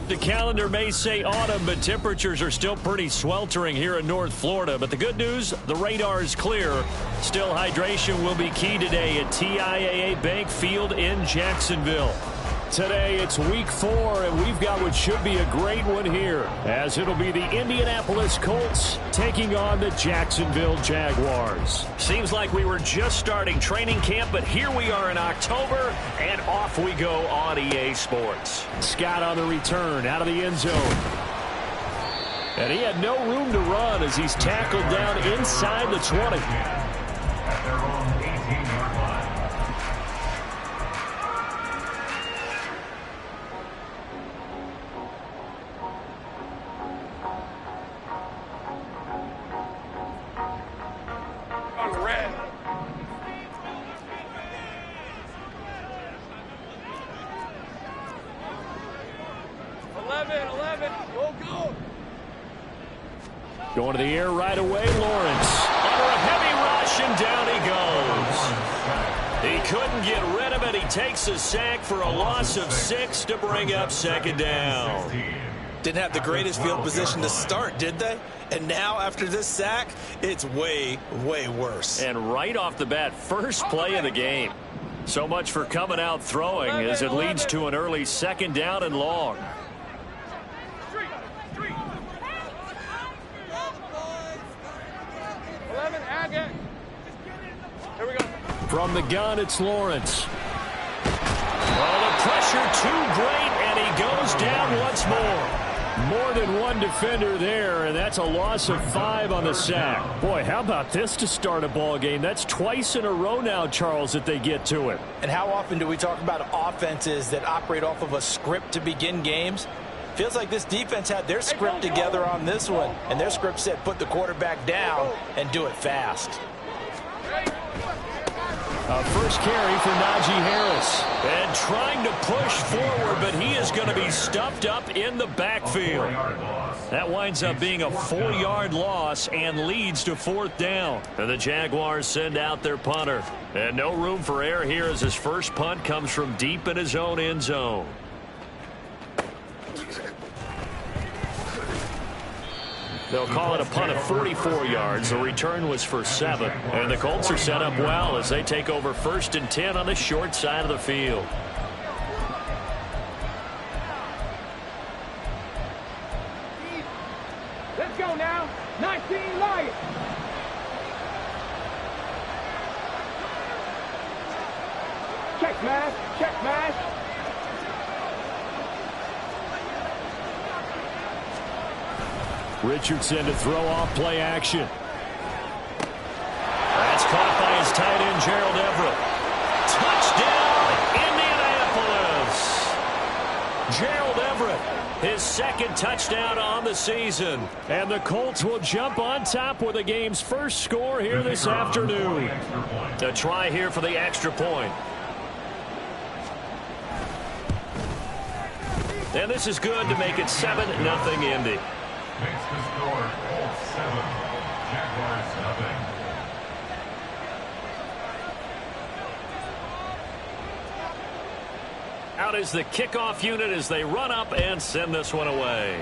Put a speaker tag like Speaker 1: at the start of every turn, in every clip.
Speaker 1: The calendar may say autumn, but temperatures are still pretty sweltering here in North Florida. But the good news, the radar is clear. Still, hydration will be key today at TIAA Bank Field in Jacksonville. Today, it's week 4, and we've got what should be a great one here, as it'll be the Indianapolis Colts taking on the Jacksonville Jaguars. Seems like we were just starting training camp, but here we are in October, and off we go on EA Sports. Scott on the return, out of the end zone. And he had no room to run as he's tackled down inside the 20.
Speaker 2: At their own 18-yard line.
Speaker 1: Going to the air right away, Lawrence. Under a heavy rush, and down he goes. He couldn't get rid of it. He takes a sack for a loss of 6 to bring up second down.
Speaker 3: Didn't have the greatest field position to start, did they? And now, after this sack, it's way, way worse.
Speaker 1: And right off the bat, first play of the game. So much for coming out throwing as it leads to an early second down and long. From the gun, it's Lawrence. Oh, the pressure too great, and he goes down once more. More than one defender there, and that's a loss of 5 on the sack. Boy, how about this to start a ball game? That's twice in a row now, Charles, that they get to it.
Speaker 4: And how often do we talk about offenses that operate off of a script to begin games? Feels like this defense had their script together on this one, and their script said put the quarterback down and do it fast.
Speaker 1: First carry for Najee Harris. And trying to push forward, but he is going to be stuffed up in the backfield. That winds up being a 4-yard loss and leads to 4th down. And the Jaguars send out their punter. And no room for error here as his first punt comes from deep in his own end zone. They'll call it a punt of 44 yards. The return was for 7. And the Colts are set up well as they take over 1st and 10 on the short side of the field.
Speaker 5: Let's go now. 19 Lions. Check smash. Check smash.
Speaker 1: Richardson to throw off play action. That's caught by his tight end, Gerald Everett. Touchdown, Indianapolis. Gerald Everett, his 2nd touchdown on the season. And the Colts will jump on top with the game's first score here this afternoon. A try here for the extra point. And this is good to make it 7-0 Indy.
Speaker 2: Makes the score 7. Jaguars nothing.
Speaker 1: Out is the kickoff unit as they run up and send this one away.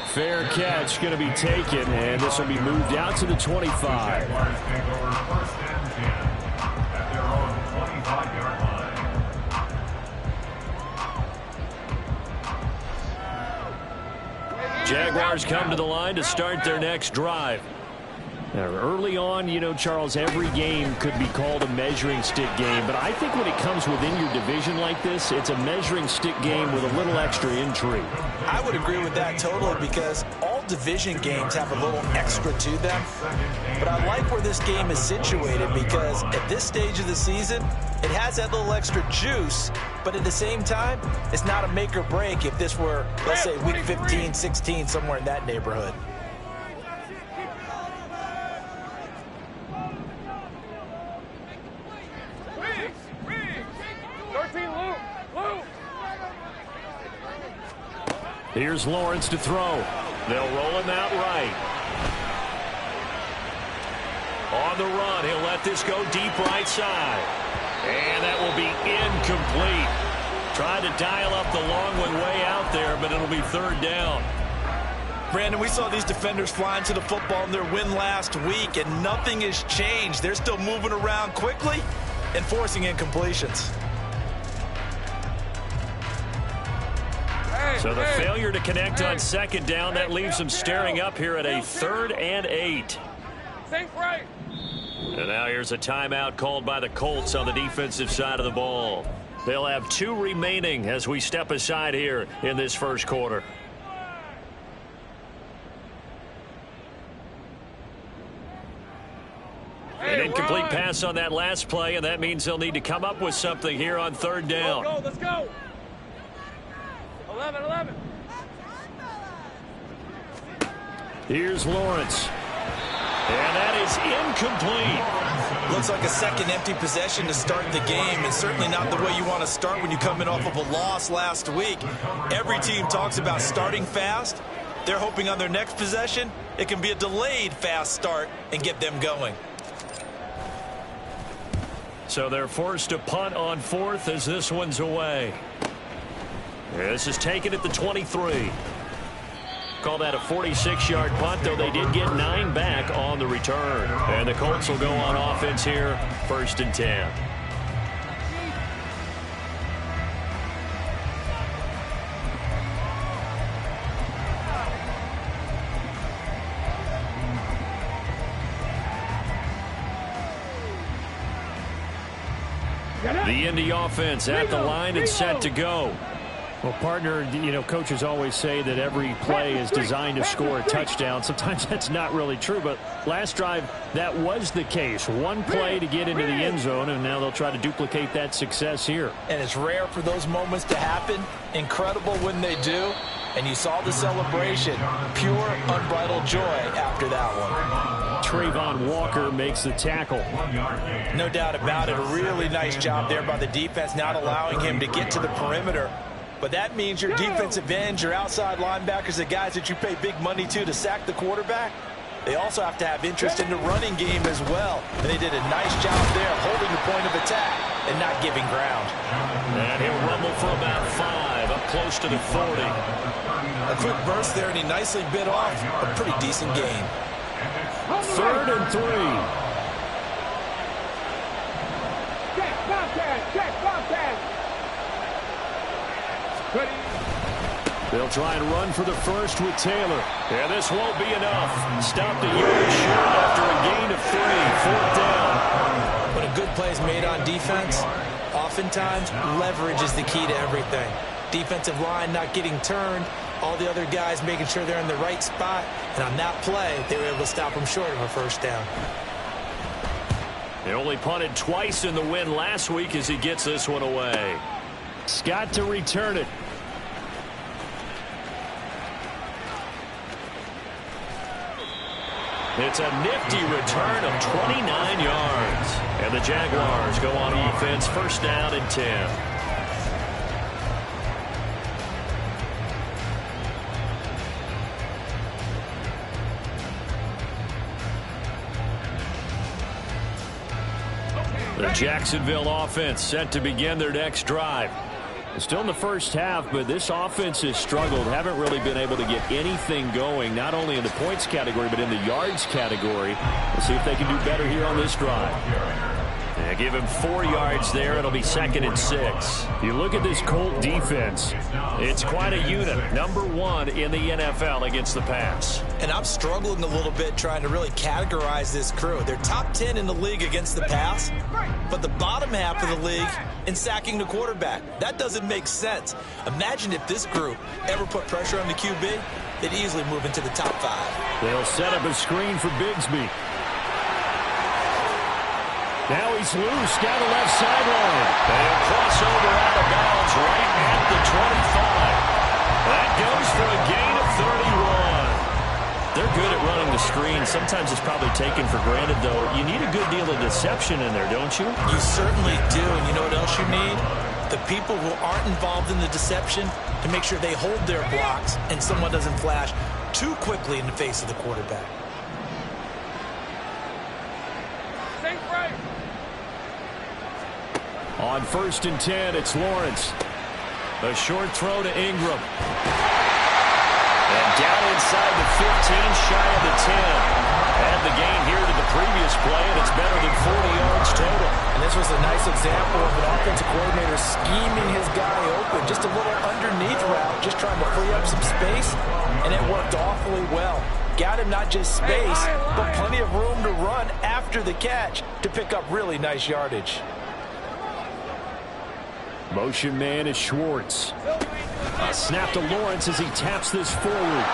Speaker 1: Fair catch going to be taken, and this will be moved out to the 25.
Speaker 2: Jaguars take over 1st and 10 at their own 25-yard line.
Speaker 1: Jaguars come to the line to start their next drive. Now, early on, you know, Charles, every game could be called a measuring stick game, but I think when it comes within your division like this, it's a measuring stick game with a little extra intrigue.
Speaker 4: I would agree with that totally because all division games have a little extra to them. But I like where this game is situated because at this stage of the season, it has that little extra juice, but at the same time, it's not a make or break if this were, let's say, week 15, 16, somewhere in that neighborhood.
Speaker 1: Here's Lawrence to throw. They'll roll him out right. On the run, he'll let this go deep right side. And that will be incomplete. Tried to dial up the long one way out there, but it'll be third down.
Speaker 4: Brandon, we saw these defenders flying to the football in their win last week, and nothing has changed. They're still moving around quickly and forcing incompletions.
Speaker 1: So the failure to connect on second down, that leaves them staring up here at a 3rd and 8. And now here's a timeout called by the Colts on the defensive side of the ball. They'll have 2 remaining as we step aside here in this first quarter. An incomplete pass on that last play, and that means they'll need to come up with something here on 3rd down.
Speaker 5: Let's go. 11.
Speaker 1: Here's Lawrence. And that is incomplete.
Speaker 4: Looks like a second empty possession to start the game, and certainly not the way you want to start when you come in off of a loss last week. Every team talks about starting fast. They're hoping on their next possession it can be a delayed fast start and get them going.
Speaker 1: So they're forced to punt on 4th as this one's away. This is taken at the 23. Call that a 46-yard punt, though they did get 9 back on the return. And the Colts will go on offense here, 1st and 10. The Indy offense at the line and set to go.
Speaker 6: Well, partner, you know, coaches always say that every play is designed to score a touchdown. Sometimes that's not really true, but last drive, that was the case. One play to get into the end zone, and now they'll try to duplicate that success here.
Speaker 4: And it's rare for those moments to happen. Incredible when they do. And you saw the celebration. Pure, unbridled joy after that one.
Speaker 6: Trayvon Walker makes the tackle.
Speaker 4: No doubt about it. A really nice job there by the defense, not allowing him to get to the perimeter. But that means your defensive ends, your outside linebackers, the guys that you pay big money to sack the quarterback, they also have to have interest in the running game as well. And they did a nice job there holding the point of attack and not giving ground.
Speaker 1: And he'll rumble for about 5, up close to the 40.
Speaker 4: A quick burst there, and he nicely bit off a pretty decent gain.
Speaker 1: 3rd and 3.
Speaker 5: Check, Bobcat.
Speaker 1: They'll try and run for the first with Taylor. And this won't be enough. Stopped a yard short after a gain of 3. 4th down.
Speaker 4: When a good play is made on defense, oftentimes leverage is the key to everything. Defensive line not getting turned, all the other guys making sure they're in the right spot. And on that play, they were able to stop them short of a first down.
Speaker 1: They only punted twice in the win last week as he gets this one away.
Speaker 6: Scott to return it.
Speaker 1: It's a nifty return of 29 yards. And the Jaguars go on offense, 1st down and 10. The Jacksonville offense set to begin their next drive.
Speaker 6: Still in the first half, but this offense has struggled. Haven't really been able to get anything going, not only in the points category, but in the yards category. We'll see if they can do better here on this drive.
Speaker 1: Yeah, give him 4 yards there. It'll be 2nd and 6.
Speaker 6: You look at this Colt defense.
Speaker 1: It's quite a unit. Number 1 in the NFL against the pass.
Speaker 4: And I'm struggling a little bit trying to really categorize this crew. They're top 10 in the league against the pass, but the bottom half of the league in sacking the quarterback. That doesn't make sense. Imagine if this group ever put pressure on the QB, they'd easily move into the top 5.
Speaker 6: They'll set up a screen for Bigsby. Now he's loose down the left sideline.
Speaker 1: They'll cross over out of bounds right at the 25. That goes for a gain of 31.
Speaker 6: They're good at running the screen. Sometimes it's probably taken for granted, though. You need a good deal of deception in there, don't you?
Speaker 4: You certainly do. And you know what else you need? The people who aren't involved in the deception to make sure they hold their blocks and someone doesn't flash too quickly in the face of the quarterback.
Speaker 6: On 1st and 10, it's Lawrence.
Speaker 1: A short throw to Ingram. And down inside the 15, shy of the 10. Add the gain here to the previous play, and it's better than 40 yards total.
Speaker 4: And this was a nice example of an offensive coordinator scheming his guy open. Just a little underneath route, just trying to free up some space, and it worked awfully well. Got him not just space, but plenty of room to run after the catch to pick up really nice yardage.
Speaker 6: Motion man is Schwartz. A snap to Lawrence as he taps this forward.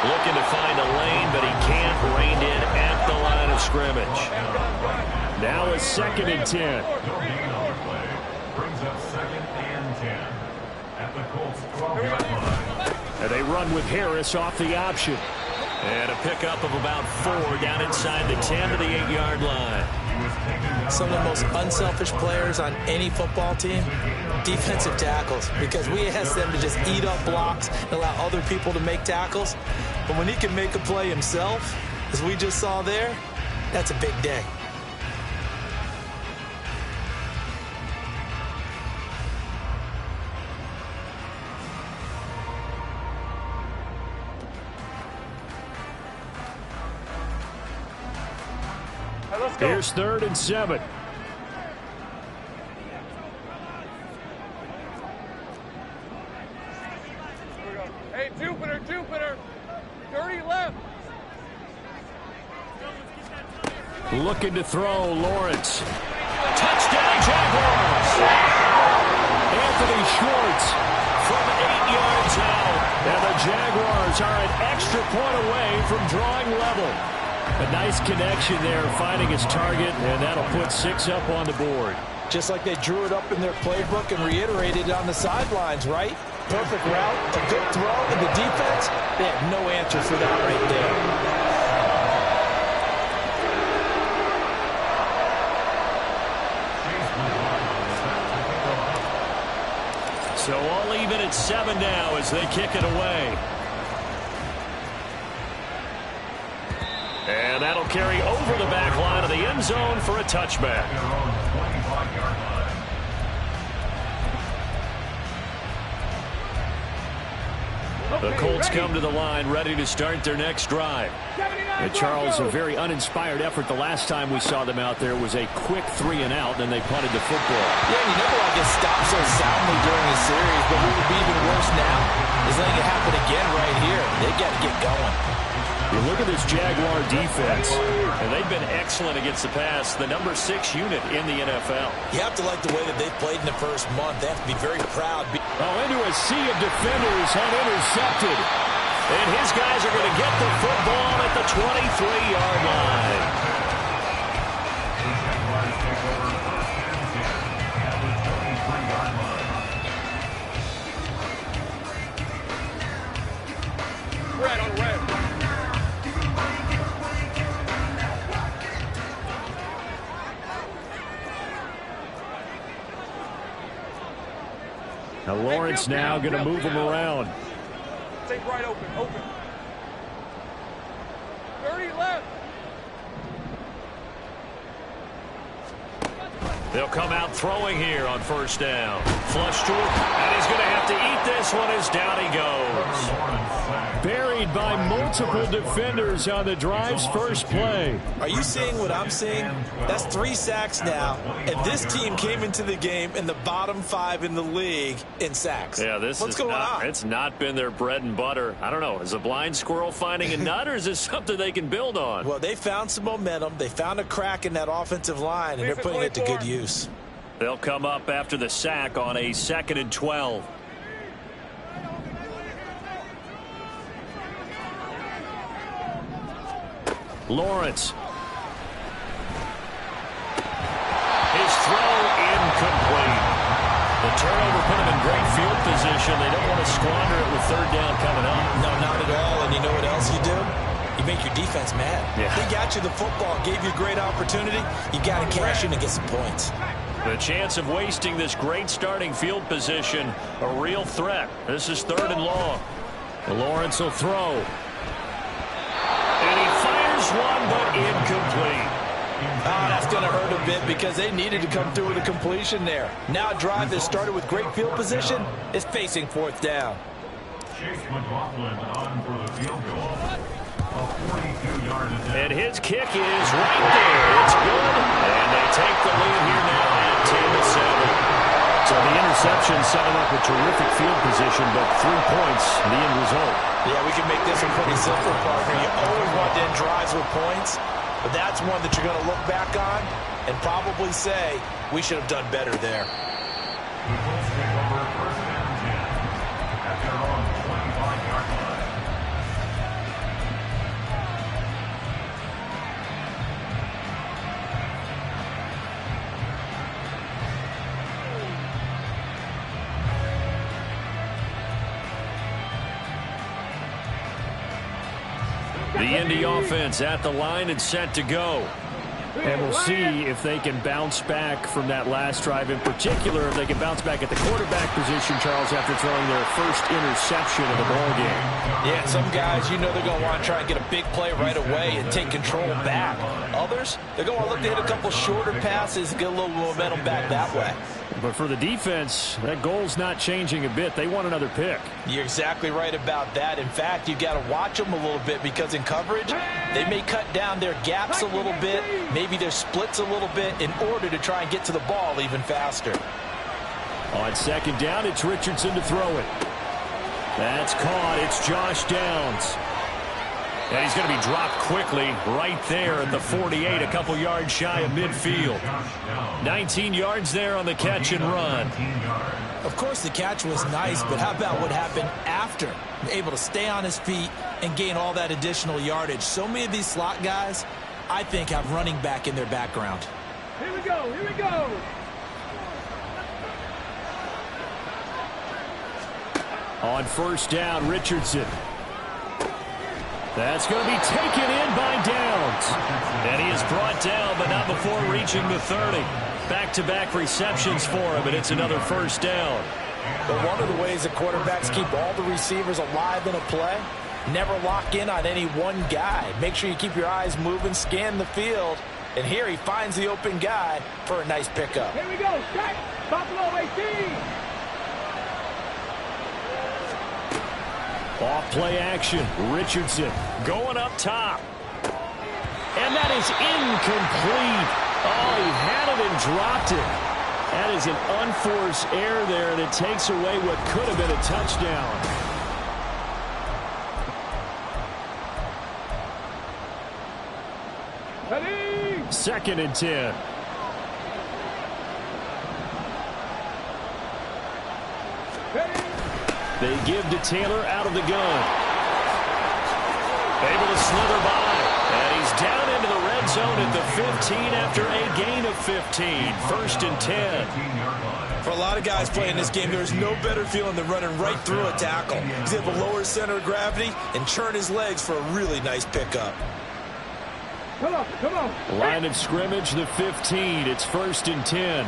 Speaker 1: Looking to find a lane, but he can't. Reined in at the line of scrimmage.
Speaker 6: Now a 2nd and 10.
Speaker 2: No gain on the play. Brings up 2nd and 10 at the Colts 12-yard line.
Speaker 6: And they run with Harris off the option.
Speaker 1: And a pickup of about 4 down inside the 10 to the 8-yard line.
Speaker 3: Some of the most unselfish players on any football team, defensive tackles, because we ask them to just eat up blocks and allow other people to make tackles. But when he can make a play himself, as we just saw there, that's a big day.
Speaker 6: Here's 3rd and 7.
Speaker 5: Hey, Jupiter, 30 left.
Speaker 6: Looking to throw, Lawrence.
Speaker 1: Touchdown, Jaguars!
Speaker 6: Anthony Schwartz
Speaker 1: From 8 yards out.
Speaker 6: and the Jaguars are an extra point away from drawing level. A nice connection there, finding his target, and that'll put 6 up on the board.
Speaker 4: Just like they drew it up in their playbook and reiterated it on the sidelines, right? Perfect route, a good throw, and the defense, they have no answer for that right there.
Speaker 1: So all even at 7 now as they kick it away. And that'll carry over the back line of the end zone for a touchback. The Colts come to the line ready to start their next drive.
Speaker 6: And Charles, a very uninspired effort the last time we saw them out there was a quick 3 and out, then they punted the football.
Speaker 4: Yeah, you never want to get stopped so soundly during the series, but what would be even worse now is letting it happen again right here. They got to get going.
Speaker 6: You look at this Jaguar defense.
Speaker 1: And they've been excellent against the pass, the number 6 unit in the NFL.
Speaker 3: You have to like the way that they've played in the first month. They have to be very proud.
Speaker 6: Into a sea of defenders and intercepted.
Speaker 1: And his guys are going to get the football at the 23-yard line.
Speaker 6: Now Lawrence now going to move him around.
Speaker 5: Take right, open. 30 left.
Speaker 1: They'll come out throwing here on first down. Flush to him, and he's going to have to eat this one as down he goes.
Speaker 6: Buried by multiple defenders on the drive's first play.
Speaker 3: Are you seeing what I'm seeing? That's 3 sacks now, and this team came into the game in the bottom 5 in the league in sacks.
Speaker 1: Yeah,
Speaker 3: What's going on?
Speaker 1: It's not been their bread and butter. I don't know. Is a blind squirrel finding a nut, or is this something they can build on?
Speaker 3: Well, they found some momentum. They found a crack in that offensive line, and they're putting it to good use.
Speaker 1: They'll come up after the sack on a 2nd and 12.
Speaker 6: Lawrence.
Speaker 1: His throw incomplete. The turnover put him in great field position. They don't want to squander it with 3rd down coming up.
Speaker 3: No, not at all. And you know what else you do? You make your defense mad.
Speaker 1: Yeah.
Speaker 3: They got you the football, gave you a great opportunity. You got to cash in and get some points.
Speaker 1: The chance of wasting this great starting field position, a real threat. This is 3rd and long.
Speaker 6: Lawrence will throw.
Speaker 1: And he fires one, but incomplete.
Speaker 4: That's going to hurt a bit because they needed to come through with a completion there. Now a drive that started with great field position is facing fourth down.
Speaker 2: Chase McLaughlin on for the field goal. A 42-yard attempt.
Speaker 1: And his kick is right there. It's good. And they take the lead here now at 10-7. So the interception setting up a terrific field position, but 3 points, the end result.
Speaker 4: Yeah, we can make this one pretty simple, partner. You always want to end drives with points, but that's one that you're going to look back on and probably say, we should have done better there.
Speaker 2: The Colts take over first and 10 at their own 25-yard line.
Speaker 1: The Indy offense at the line and set to go.
Speaker 6: And we'll see if they can bounce back from that last drive, in particular if they can bounce back at the quarterback position, Charles, after throwing their first interception of the ball game.
Speaker 4: Yeah, some guys, you know they're going to want to try and get a big play right away and take control back. Others, they're going to look to hit a couple shorter passes and get a little momentum back that way.
Speaker 6: But for the defense, that goal's not changing a bit. They want another pick.
Speaker 4: You're exactly right about that. In fact, you've got to watch them a little bit because in coverage, they may cut down their gaps a little bit, maybe their splits a little bit in order to try and get to the ball even faster.
Speaker 1: On second down, it's Richardson to throw it. That's caught. It's Josh Downs. And he's going to be dropped quickly right there at the 48, a couple yards shy of midfield. 19 yards there on the catch and run.
Speaker 4: Of course, the catch was nice, but how about what happened after? Able to stay on his feet and gain all that additional yardage. So many of these slot guys, I think, have running back in their background.
Speaker 5: Here we go, here we go.
Speaker 1: On first down, Richardson. That's going to be taken in by Downs. And he is brought down, but not before reaching the 30. Back-to-back receptions for him, and it's another first down.
Speaker 4: But one of the ways that quarterbacks keep all the receivers alive in a play, never lock in on any one guy. Make sure you keep your eyes moving, scan the field. And here he finds the open guy for a nice pickup.
Speaker 5: Here we go, set, Buffalo 18.
Speaker 1: Off-play action. Richardson going up top. And that is incomplete. Oh, he had it and dropped it. That is an unforced error there, and it takes away what could have been a touchdown.
Speaker 5: Ready?
Speaker 1: 2nd and 10.
Speaker 5: Ready?
Speaker 1: They give to Taylor out of the gun. Able to slither by. And he's down into the red zone at the 15 after a gain of 15. 1st and 10.
Speaker 4: For a lot of guys playing this game, there's no better feeling than running right through a tackle. He's able to lower his center of gravity and churn his legs for a really nice pickup.
Speaker 5: Come on, come on.
Speaker 1: Line of scrimmage, the 15. It's 1st and 10.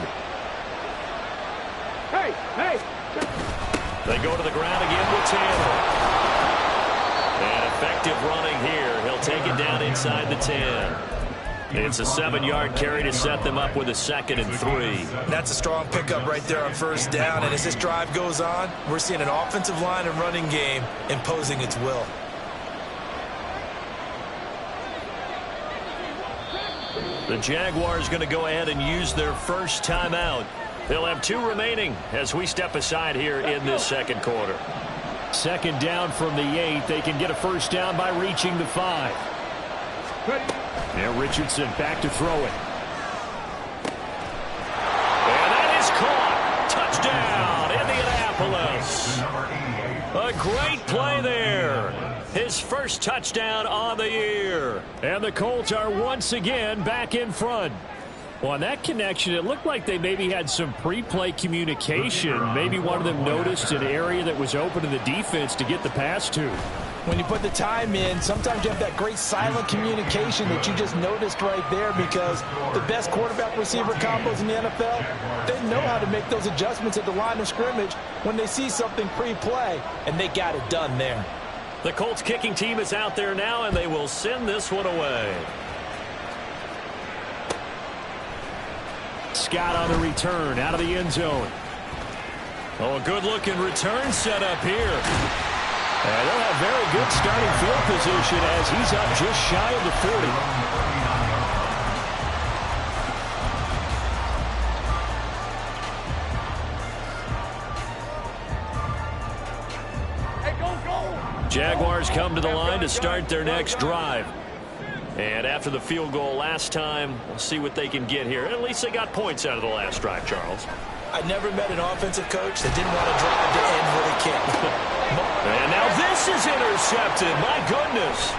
Speaker 5: Hey, hey.
Speaker 1: They go to the ground again with Taylor. And effective running here. He'll take it down inside the 10. It's a 7-yard carry to set them up with a 2nd and 3.
Speaker 4: That's a strong pickup right there on first down. And as this drive goes on, we're seeing an offensive line and running game imposing its will.
Speaker 1: The Jaguars going to go ahead and use their first timeout. They'll have 2 remaining as we step aside here in this second quarter. 2nd down from the 8. They can get a first down by reaching the 5.
Speaker 5: Ready?
Speaker 1: Now Richardson back to throw it. And that is caught. Touchdown, Indianapolis. A great play there. His first touchdown on the year. And the Colts are once again back in front. Well, on that connection, it looked like they maybe had some pre-play communication. Maybe one of them noticed an area that was open to the defense to get the pass to.
Speaker 4: When you put the time in, sometimes you have that great silent communication that you just noticed right there, because the best quarterback-receiver combos in the NFL, they know how to make those adjustments at the line of scrimmage when they see something pre-play, and they got it done there.
Speaker 1: The Colts kicking team is out there now, and they will send this one away.
Speaker 6: Scott on the return out of the end zone.
Speaker 1: Oh, a good-looking return set up here. And they'll have very good starting field position as he's up just shy of the 40. Jaguars come to the line to start their next drive. And after the field goal last time, we'll see what they can get here. At least they got points out of the last drive, Charles.
Speaker 4: I never met an offensive coach that didn't want to drive to end with a kick.
Speaker 1: And now this is intercepted. My goodness.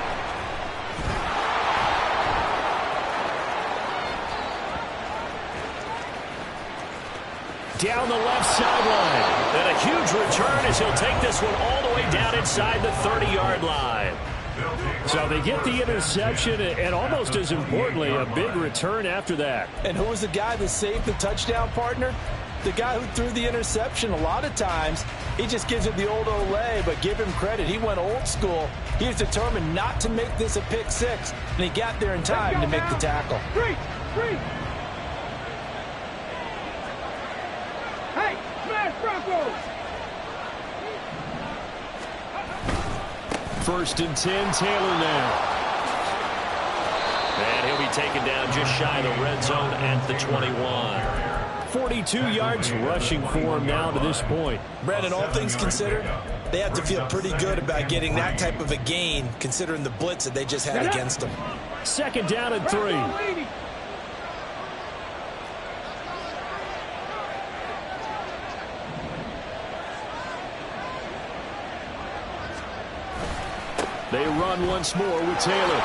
Speaker 1: Down the left sideline. And a huge return as he'll take this one all the way down inside the 30-yard line.
Speaker 6: So they get the interception, and almost as importantly, a big return after that.
Speaker 4: And who was the guy that saved the touchdown, partner? The guy who threw the interception. A lot of times, he just gives it the old Olay, but give him credit. He went old school. He was determined not to make this a pick six, and he got there in time to make the tackle.
Speaker 5: Free! Hey, smash Broncos!
Speaker 6: First and 10, Taylor now.
Speaker 1: And he'll be taken down just shy of the red zone at the 21.
Speaker 6: 42 yards rushing for him now to this point.
Speaker 4: Brandon, all things considered, they have to feel pretty good about getting that type of a gain, considering the blitz that they just had against them.
Speaker 6: Second down and 3. They run once more with Taylor.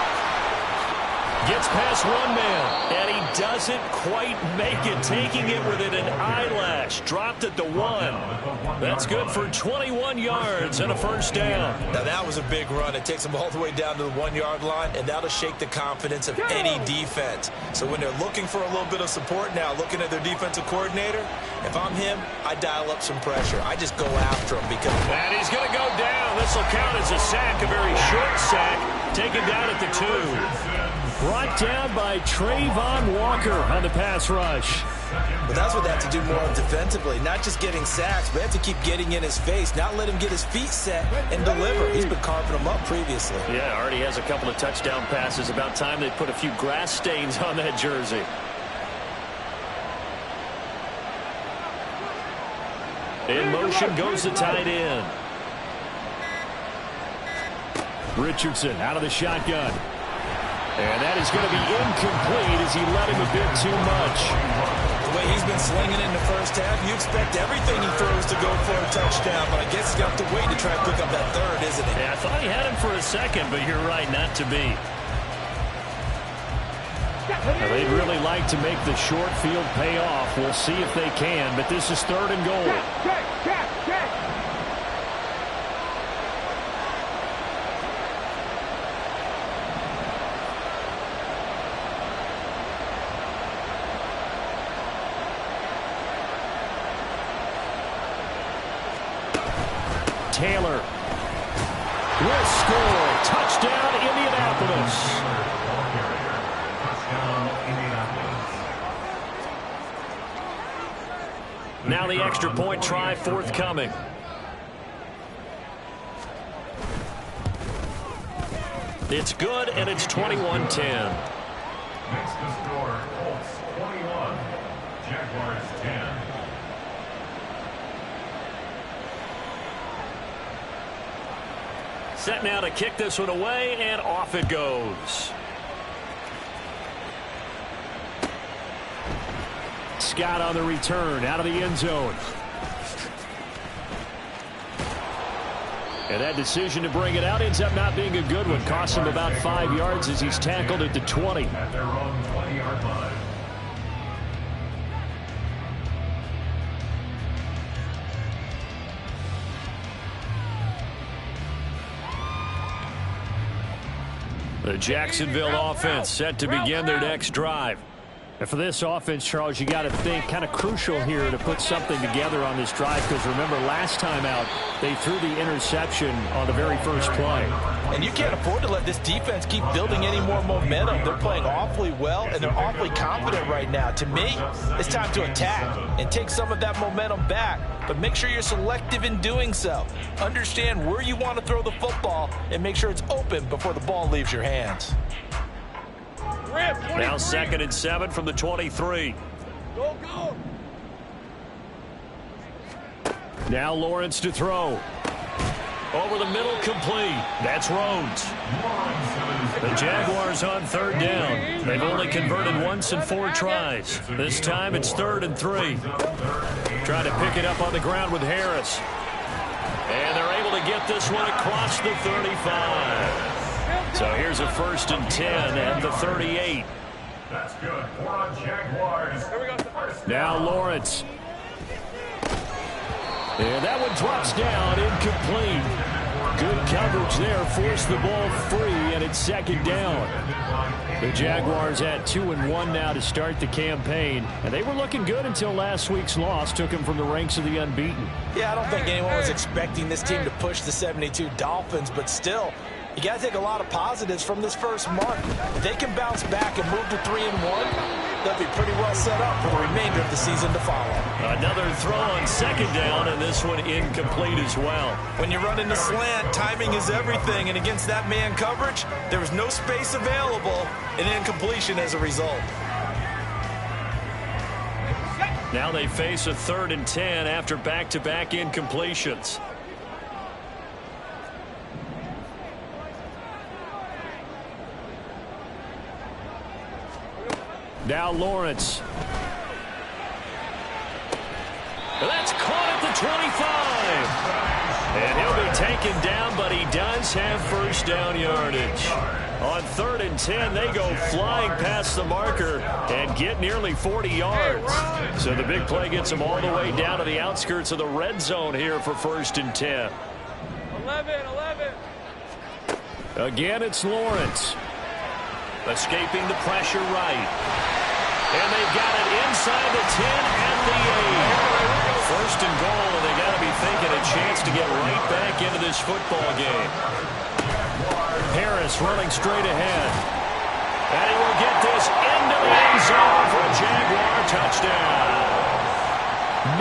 Speaker 1: Gets past one man, and he doesn't quite make it, taking it within an eyelash. Dropped at the 1. That's good for 21 yards and a first down.
Speaker 4: Now, that was a big run. It takes them all the way down to the 1-yard line, and that'll shake the confidence of any defense. So when they're looking for a little bit of support now, looking at their defensive coordinator, if I'm him, I dial up some pressure. I just go after him because...
Speaker 1: And he's going to go down. This will count as a sack, a very short sack. Taken down at the 2.
Speaker 6: Brought down by Trayvon Walker on the pass rush.
Speaker 4: But that's what they have to do more of defensively, not just getting sacks, but they have to keep getting in his face, not let him get his feet set and deliver. He's been carving them up previously.
Speaker 1: Yeah, already has a couple of touchdown passes. About time they put a few grass stains on that jersey. In motion goes the tight end.
Speaker 6: Richardson out of the shotgun. And that is going to be incomplete as he let him a bit too much.
Speaker 4: The way he's been slinging it in the first half, you expect everything he throws to go for a touchdown, but I guess he's got to wait to try to pick up that third, isn't he?
Speaker 1: Yeah, I thought he had him for a second, but you're right, not to be.
Speaker 6: Now, they'd really like to make the short field pay off. We'll see if they can, but this is 3rd and goal.
Speaker 5: Check.
Speaker 6: Taylor will score. Touchdown, Indianapolis.
Speaker 1: Now the extra point try forthcoming. It's good, and it's 21-10.
Speaker 2: Next to score, Colts 21, Jaguars 10.
Speaker 1: Set now to kick this one away, and off it goes.
Speaker 6: Scott on the return out of the end zone. And that decision to bring it out ends up not being a good one. Costs him about 5 yards as he's tackled at the 20.
Speaker 2: At their own 20-yard line.
Speaker 1: The Jacksonville offense set to begin their next drive.
Speaker 6: And for this offense, Charles, you got to think kind of crucial here to put something together on this drive, because remember last time out they threw the interception on the very first play.
Speaker 4: And you can't afford to let this defense keep building any more momentum. They're playing awfully well, and they're awfully confident right now. To me, it's time to attack and take some of that momentum back, but make sure you're selective in doing so. Understand where you want to throw the football and make sure it's open before the ball leaves your hands.
Speaker 1: Now 2nd and 7 from the 23.
Speaker 5: Go, go.
Speaker 1: Now Lawrence to throw. Over the middle, complete. That's Rhodes. The Jaguars on 3rd down. They've only converted once in 4 tries. This time it's 3rd and 3. Trying to pick it up on the ground with Harris. And they're able to get this one across the 35. So here's a 1st and 10 at the 38.
Speaker 2: That's good. 4 on Jaguars.
Speaker 1: Now Lawrence. And that one drops down, incomplete. Good coverage there, forced the ball free, and it's 2nd down. The Jaguars at 2-1 now to start the campaign, and they were looking good until last week's loss took them from the ranks of the unbeaten.
Speaker 4: Yeah, I don't think anyone was expecting this team to push the 72 Dolphins, but still, you got to take a lot of positives from this first mark. If they can bounce back and move to 3-1, they'll be pretty well set up for the remainder of the season to follow.
Speaker 1: Another throw on 2nd down, and this one incomplete as well.
Speaker 4: When you're running the slant, timing is everything, and against that man coverage, there was no space available, and incompletion as a result.
Speaker 1: Now they face a 3rd and 10 after back-to-back incompletions. Now Lawrence. That's caught at the 25. And he'll be taken down, but he does have 1st down yardage. On 3rd and 10, they go flying past the marker and get nearly 40 yards. So the big play gets them all the way down to the outskirts of the red zone here for 1st and 10.
Speaker 5: 11.
Speaker 1: Again, it's Lawrence. Escaping the pressure right. And they've got it inside the 10 and the 8. 1st and goal, and they got to be thinking a chance to get right back into this football game. Harris running straight ahead. And he will get this into the end zone for a Jaguar touchdown.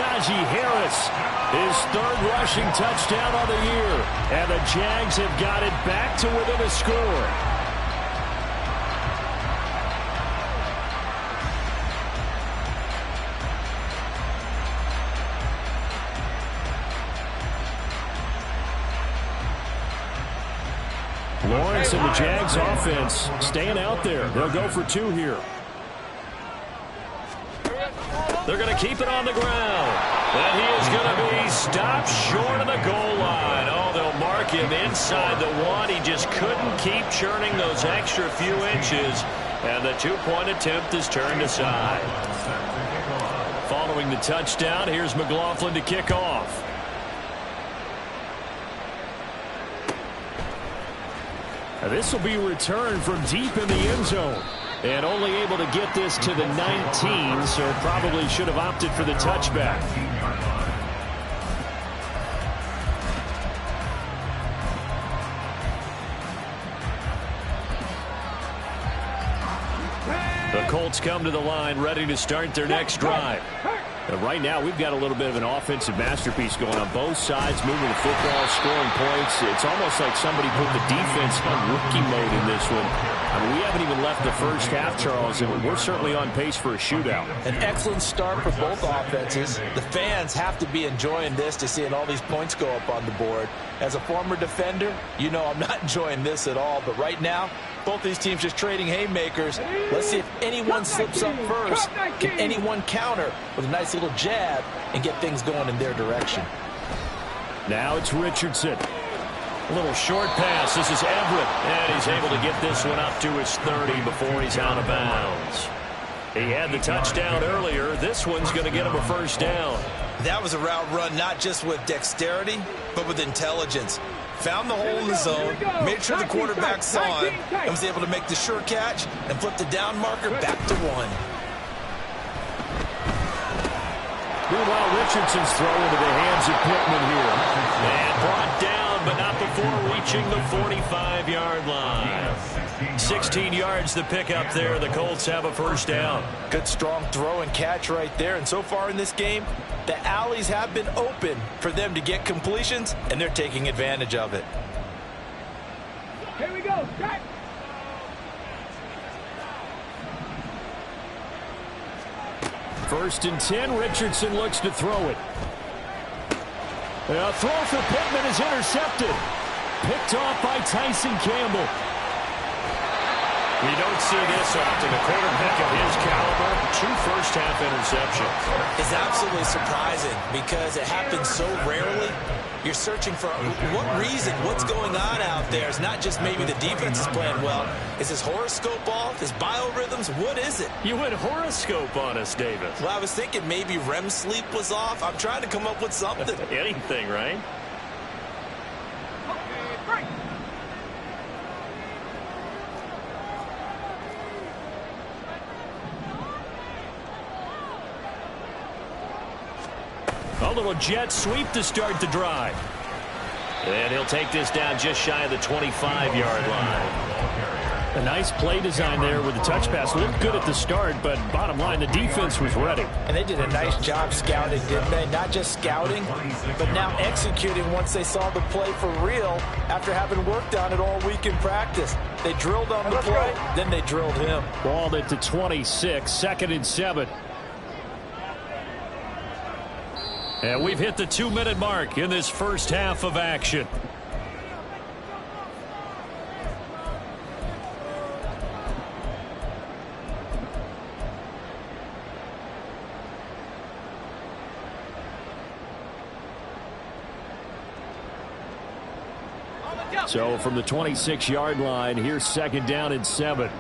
Speaker 1: Najee Harris, his 3rd rushing touchdown on the year. And the Jags have got it back to within a score. Lawrence and the Jags offense staying out there. They'll go for 2 here. They're going to keep it on the ground. And he is going to be stopped short of the goal line. Oh, they'll mark him inside the 1. He just couldn't keep churning those extra few inches. And the 2-point attempt is turned aside. Following the touchdown, here's McLaughlin to kick off. This will be returned from deep in the end zone. And only able to get this to the 19, so probably should have opted for the touchback. The Colts come to the line ready to start their next drive. Right now, we've got a little bit of an offensive masterpiece going on both sides, moving the football, scoring points. It's almost like somebody put the defense on rookie mode in this one. I mean, we haven't even left the first half, Charles, and we're certainly on pace for a shootout.
Speaker 4: An excellent start for both offenses. The fans have to be enjoying this to seeing all these points go up on the board. As a former defender, you know I'm not enjoying this at all, but right now, both these teams just trading haymakers. Let's see if anyone slips up first. Can anyone counter with a nice little jab and get things going in their direction?
Speaker 1: Now it's Richardson. A little short pass. This is Everett. And he's able to get this one up to his 30 before he's out of bounds. He had the touchdown earlier. This one's going to get him a 1st down.
Speaker 4: That was a route run not just with dexterity, but with intelligence. Found the hole in the zone, made sure the quarterback saw it, and was able to make the sure catch and flip the down marker back to 1.
Speaker 6: Meanwhile, Richardson's throw into the hands of Pittman here. And brought down, but not before reaching the 45-yard line. 16 yards the pickup there. The Colts have a first down.
Speaker 4: Good strong throw and catch right there. And so far in this game, the alleys have been open for them to get completions, and they're taking advantage of it.
Speaker 5: Here we go. Strike.
Speaker 6: First and 10, Richardson looks to throw it. A throw for Pittman is intercepted. Picked off by Tyson Campbell.
Speaker 1: You don't see this often. A quarterback of his caliber, 2 first-half interceptions.
Speaker 4: It's absolutely surprising because it happens so rarely. You're searching for what reason, what's going on out there. It's not just maybe the defense is playing well. Is his horoscope off? His biorhythms? What is it?
Speaker 1: You went horoscope on us, David.
Speaker 4: Well, I was thinking maybe REM sleep was off. I'm trying to come up with something.
Speaker 1: Anything, right? A little jet sweep to start the drive. And he'll take this down just shy of the 25-yard line.
Speaker 6: A nice play design there with the touch pass. Looked good at the start, but bottom line, the defense was ready.
Speaker 4: And they did a nice job scouting, didn't they? Not just scouting, but now executing once they saw the play for real after having worked on it all week in practice. They drilled on the play, then they drilled him.
Speaker 6: Ball at the 26, 2nd and 7. And we've hit the 2-minute mark in this first half of action. So from the 26-yard line, here's 2nd down and 7.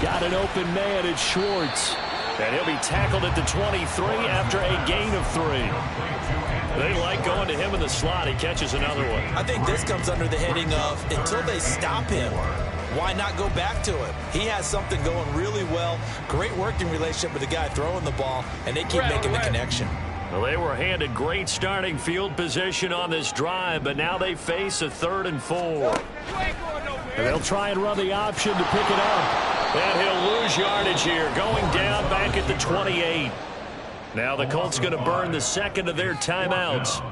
Speaker 6: Got an open man, it's Schwartz. And he'll be tackled at the 23 after a gain of 3. They like going to him in the slot. He catches another one.
Speaker 4: I think this comes under the heading of until they stop him, why not go back to him? He has something going really well. Great working relationship with the guy throwing the ball, and they keep making the connection.
Speaker 1: Well, they were handed great starting field position on this drive, but now they face a 3rd and 4.
Speaker 6: And they'll try and run the option to pick it up.
Speaker 1: And he'll lose yardage here, going down back at the 28. Now the Colts going to burn the 2nd of their timeouts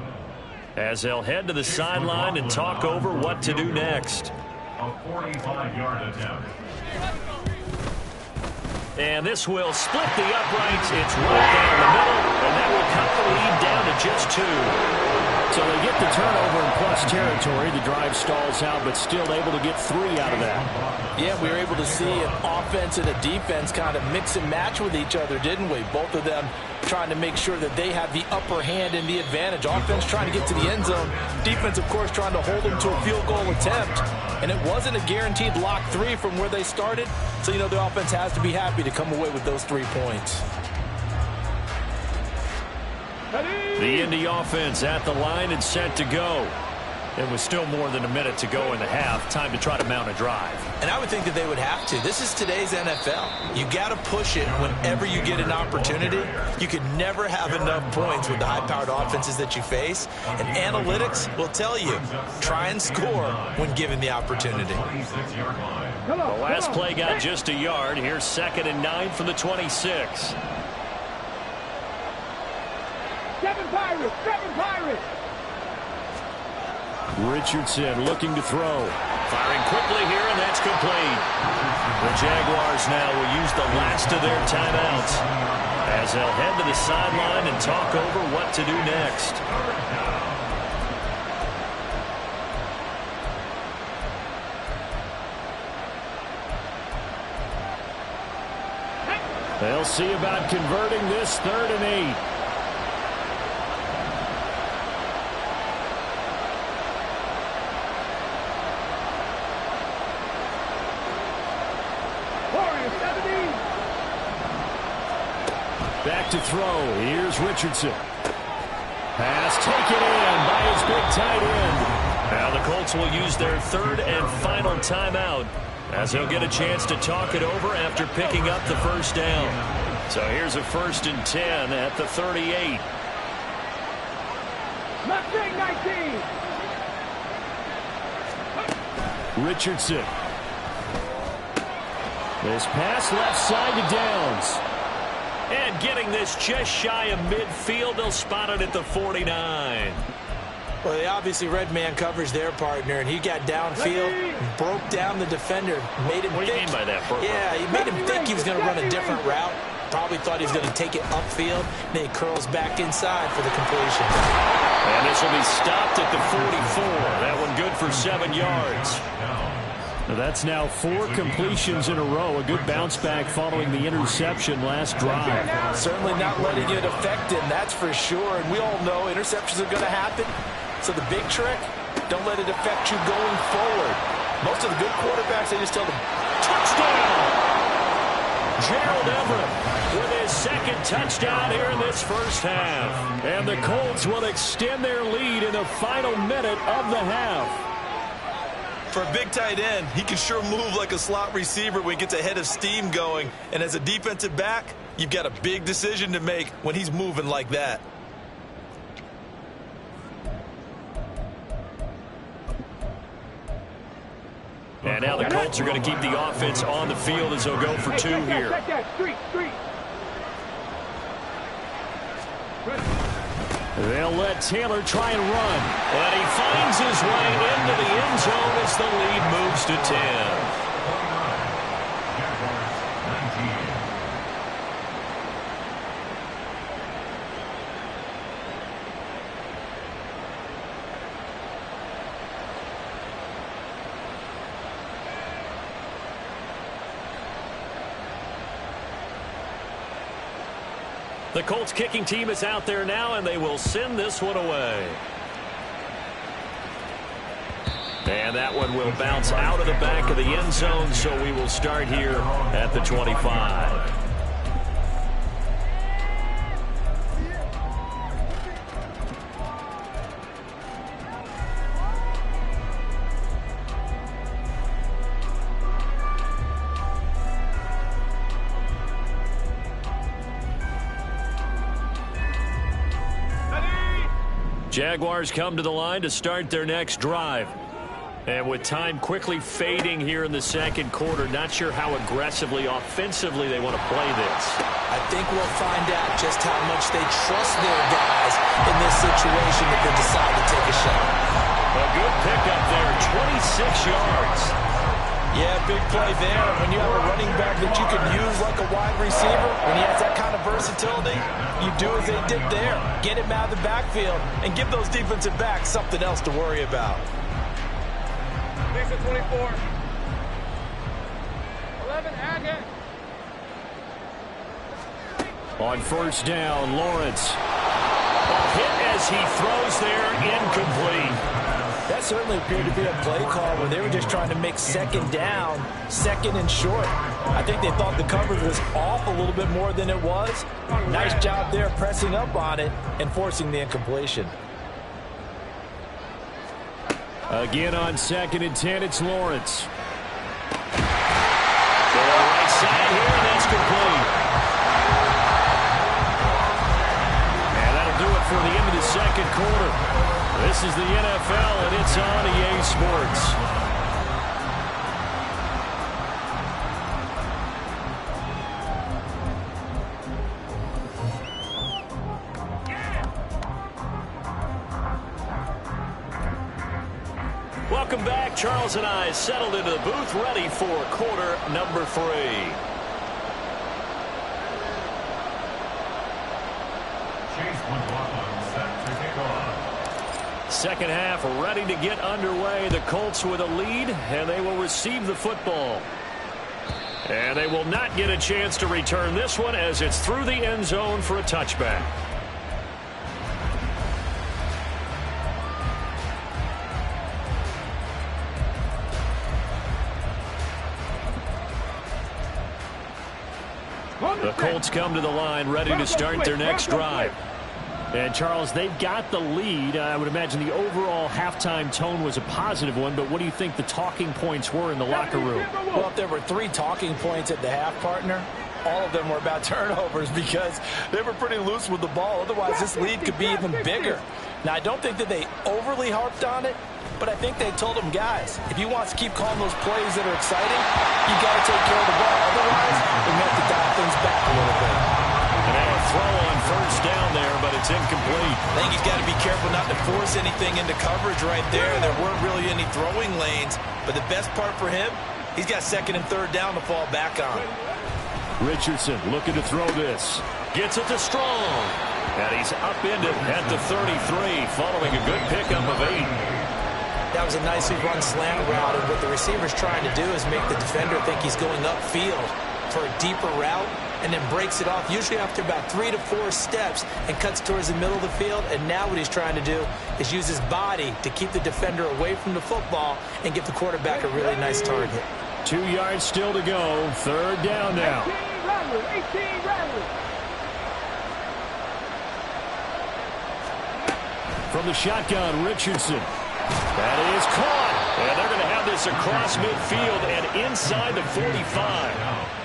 Speaker 1: as they'll head to the sideline and talk over what to do next.
Speaker 2: A 45-yard attempt.
Speaker 1: And this will split the uprights. It's right down the middle, and that will cut the lead down to just 2.
Speaker 6: So they get the turnover in plus territory. The drive stalls out, but still able to get 3 out of that.
Speaker 4: Yeah, we were able to see an offense and a defense kind of mix and match with each other, didn't we? Both of them trying to make sure that they have the upper hand and the advantage. Offense trying to get to the end zone. Defense, of course, trying to hold them to a field goal attempt. And it wasn't a guaranteed lock 3 from where they started. So, you know, the offense has to be happy to come away with those 3 points.
Speaker 1: The Indy offense at the line and set to go. It was still more than a minute to go in the half. Time to try to mount a drive.
Speaker 4: And I would think that they would have to. This is today's NFL. You got to push it whenever you get an opportunity. You could never have enough points with the high-powered offenses that you face. And analytics will tell you, try and score when given the opportunity.
Speaker 1: The last play got just a yard. Here's 2nd and 9 from the 26.
Speaker 5: Seven Pirates!
Speaker 6: Richardson looking to throw.
Speaker 1: Firing quickly here, and that's complete. The Jaguars now will use the last of their timeouts as they'll head to the sideline and talk over what to do next.
Speaker 6: They'll see about converting this 3rd and 8. Back to throw. Here's Richardson. Pass taken in by his big tight end.
Speaker 1: Now the Colts will use their 3rd and final timeout as he'll get a chance to talk it over after picking up the first down. So here's a 1st and 10 at the 38.
Speaker 5: Mustang 19.
Speaker 6: Richardson. This pass left side to Downs.
Speaker 1: And getting this just shy of midfield, they'll spot it at the 49.
Speaker 4: Well, they obviously read man coverage their partner, and he got downfield, broke down the defender, made him think.
Speaker 1: What do you mean by that, Burke?
Speaker 4: Yeah, he made him think he was going to run a different route. Probably thought he was going to take it upfield. Then he curls back inside for the completion.
Speaker 1: And this will be stopped at the 44. That one good for 7 yards.
Speaker 6: That's now 4 completions in a row. A good bounce back following the interception last drive.
Speaker 4: Certainly not letting it affect him, that's for sure. And we all know interceptions are going to happen. So the big trick, don't let it affect you going forward. Most of the good quarterbacks, they just tell them,
Speaker 1: touchdown! Gerald Everett with his 2nd touchdown here in this first half.
Speaker 6: And the Colts will extend their lead in the final minute of the half.
Speaker 4: For a big tight end, he can sure move like a slot receiver when he gets a head of steam going. And as a defensive back, you've got a big decision to make when he's moving like that.
Speaker 1: And now the Colts are going to keep the offense on the field as they'll go for 2 here.
Speaker 6: They'll let Taylor try and run.
Speaker 1: And he finds his way into the end zone as the lead moves to 10. The Colts kicking team is out there now, and they will send this one away. And that one will bounce out of the back of the end zone, so we will start here at the 25. Jaguars come to the line to start their next drive. And with time quickly fading here in the second quarter, not sure how aggressively, offensively they want to play this.
Speaker 4: I think we'll find out just how much they trust their guys in this situation if they decide to take a shot.
Speaker 1: A good pickup there, 26 yards.
Speaker 4: Yeah, big play there. When you have a running back that you can use like a wide receiver, when he has that kind of versatility, you do as they did there. Get him out of the backfield and give those defensive backs something else to worry about.
Speaker 5: Thanks at 24. 11, Agate.
Speaker 6: On first down, Lawrence.
Speaker 1: A hit as he throws there, incomplete.
Speaker 4: That certainly appeared to be a play call where they were just trying to make second down, second and short. I think they thought the coverage was off a little bit more than it was. Nice job there pressing up on it and forcing the incompletion.
Speaker 6: Again on 2nd and 10, it's Lawrence.
Speaker 1: To the right side here, and that's complete. And that'll do it for the end of the second quarter. This is the NFL, and it's on EA Sports. Welcome back. Charles and I settled into the booth, ready for quarter number 3.
Speaker 2: Chase McLaughlin set to kick off.
Speaker 1: Second half ready to get underway. The Colts with a lead, and they will receive the football. And they will not get a chance to return this one as it's through the end zone for a touchback. The Colts come to the line ready to start their next drive.
Speaker 6: And, Charles, they've got the lead. I would imagine the overall halftime tone was a positive one, but what do you think the talking points were in the locker room?
Speaker 3: Well, if there were 3 talking points at the half, partner, all of them were about turnovers because they were pretty loose with the ball. Otherwise, this lead could be even bigger. Now, I don't think that they overly harped on it, but I think they told them, guys, if you want to keep calling those plays that are exciting, you got to take care of the ball. Otherwise, we have to dial things back a little bit.
Speaker 1: And now a throw on first down there, but it's incomplete.
Speaker 3: I think he's got to be careful not to force anything into coverage right there. There weren't really any throwing lanes, but the best part for him, he's got 2nd and 3rd down to fall back on.
Speaker 6: Richardson looking to throw this.
Speaker 1: Gets it to Strong. And he's upended at the 33, following a good pickup of 8.
Speaker 3: That was a nicely run slant route, and what the receiver's trying to do is make the defender think he's going upfield for a deeper route, and then breaks it off, usually after about 3 to 4 steps, and cuts towards the middle of the field. And now what he's trying to do is use his body to keep the defender away from the football and give the quarterback a really nice target.
Speaker 6: 2 yards still to go. 3rd down now.
Speaker 5: 18 Rattlers.
Speaker 6: From the shotgun, Richardson. That is caught. And they're going to have this across midfield and inside the 45.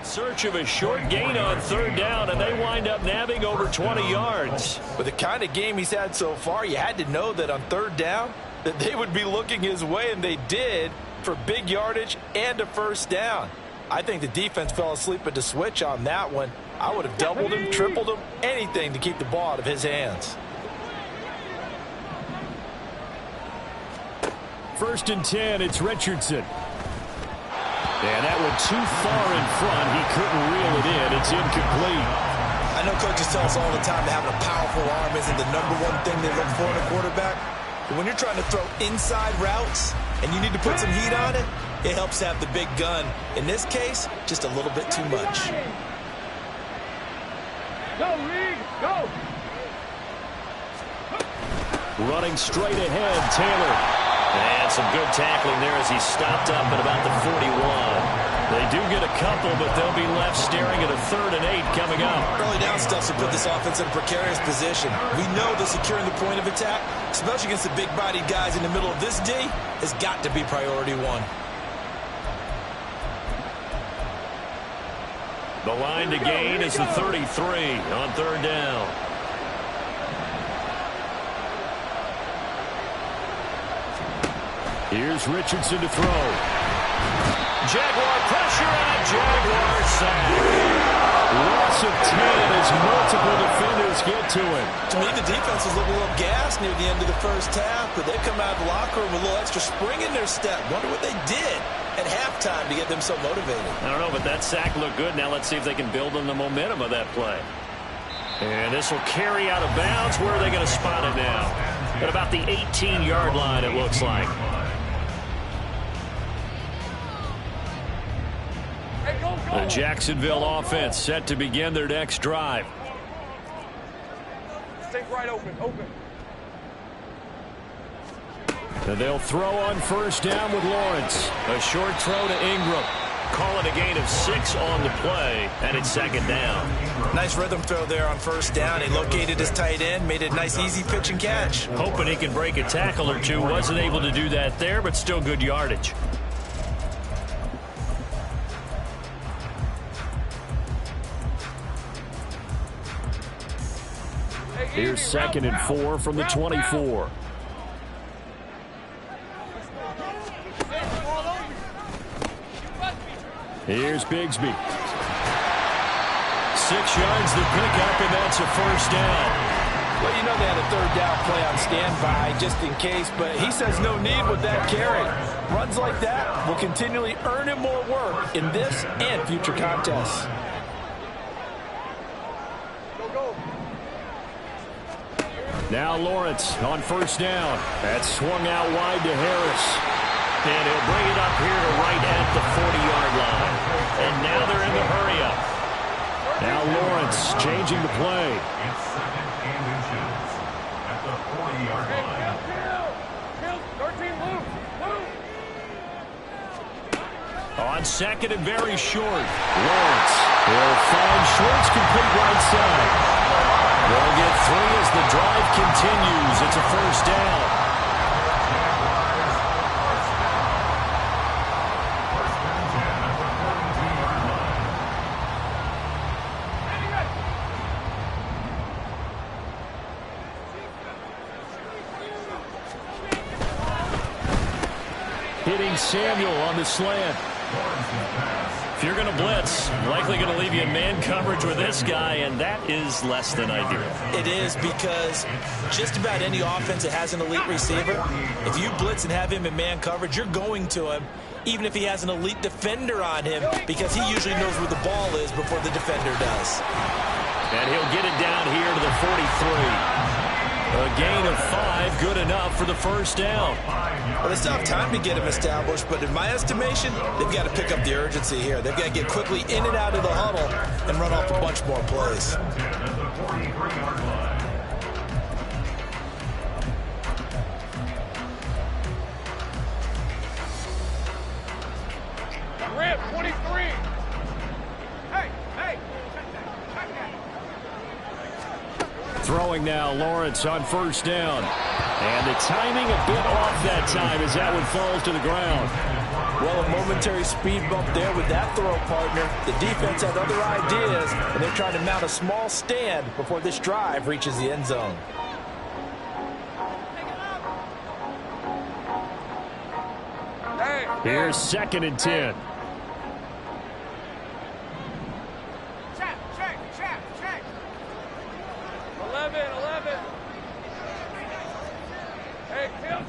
Speaker 6: Search of a short gain on 3rd down, and they wind up nabbing over 20 yards.
Speaker 3: With the kind of game he's had so far, you had to know that on 3rd down that they would be looking his way, and they did, for big yardage and a 1st down. I think the defense fell asleep at the switch on that one. I would have doubled him, tripled him, anything to keep the ball out of his hands.
Speaker 6: 1st and 10, it's Richardson. And that one too far in front. He couldn't reel it in. It's incomplete.
Speaker 3: I know coaches tell us all the time that having a powerful arm isn't the #1 thing they look for in a quarterback. But when you're trying to throw inside routes and you need to put some heat on it, it helps to have the big gun. In this case, just a little bit too much.
Speaker 5: Go, Reed, go.
Speaker 6: Running straight ahead, Taylor.
Speaker 1: And some good tackling there as he stopped up at about the 41. They do get a couple, but they'll be left staring at a 3rd and 8 coming up.
Speaker 3: Early down stuff to put this offense in a precarious position. We know that securing the point of attack, especially against the big-bodied guys in the middle of this D, has got to be priority 1.
Speaker 1: The line to gain is the 33 on 3rd down.
Speaker 6: Here's Richardson to throw.
Speaker 1: Jaguar pressure and a Jaguar sack.
Speaker 6: Loss of 10 as multiple defenders get to him.
Speaker 3: To me, the defense was looking a little gassed near the end of the 1st half, but they come out of the locker room with a little extra spring in their step. Wonder what they did at halftime to get them so motivated.
Speaker 1: I don't know, but that sack looked good. Now let's see if they can build on the momentum of that play. And this will carry out of bounds. Where are they going to spot it now? At about the 18-yard line, it looks like. The Jacksonville offense set to begin their next drive.
Speaker 5: Stay right open.
Speaker 6: And they'll throw on 1st down with Lawrence.
Speaker 1: A short throw to Ingram. Call it a gain of 6 on the play, and it's 2nd down.
Speaker 3: Nice rhythm throw there on 1st down. He located his tight end, made it a nice easy pitch and catch.
Speaker 1: Hoping he can break a tackle or two. Wasn't able to do that there, but still good yardage.
Speaker 6: Here's 2nd and 4 from the 24.
Speaker 1: Here's Bigsby. 6 yards the pickup, and that's a first down.
Speaker 4: Well, you know they had a third down play on standby just in case, but he says no need with that carry. Runs like that will continually earn him more work in this and future contests.
Speaker 1: Now Lawrence on first down. That's swung out wide to Harris. And he'll bring it up here to right at the 40-yard line. And now they're in the hurry-up. Now Lawrence changing the play.
Speaker 2: It's second and inches at the 40-yard line.
Speaker 1: On second and very short. Lawrence will find Schwartz complete right side. They'll get 3 as the drive continues. It's a first down. Hitting Samuel on the slant. If you're going to blitz, likely going to leave you in man coverage with this guy, and that is less than ideal.
Speaker 3: It is, because just about any offense that has an elite receiver, if you blitz and have him in man coverage, you're going to him, even if he has an elite defender on him, because he usually knows where the ball is before the defender does.
Speaker 1: And he'll get it down here to the 43. A gain of 5, good enough for the first down.
Speaker 3: Well, they still have time to get him established, but in my estimation, they've got to pick up the urgency here. They've got to get quickly in and out of the huddle and run off a bunch more plays.
Speaker 5: Rip, 23. Hey.
Speaker 1: Throwing now, Lawrence on first down. And the timing a bit off that time as that one falls to the ground.
Speaker 3: Well, a momentary speed bump there with that throw, partner. The defense had other ideas, and they're trying to mount a small stand before this drive reaches the end zone.
Speaker 1: Here's second and 10.
Speaker 5: Check. 11. Hey, chill.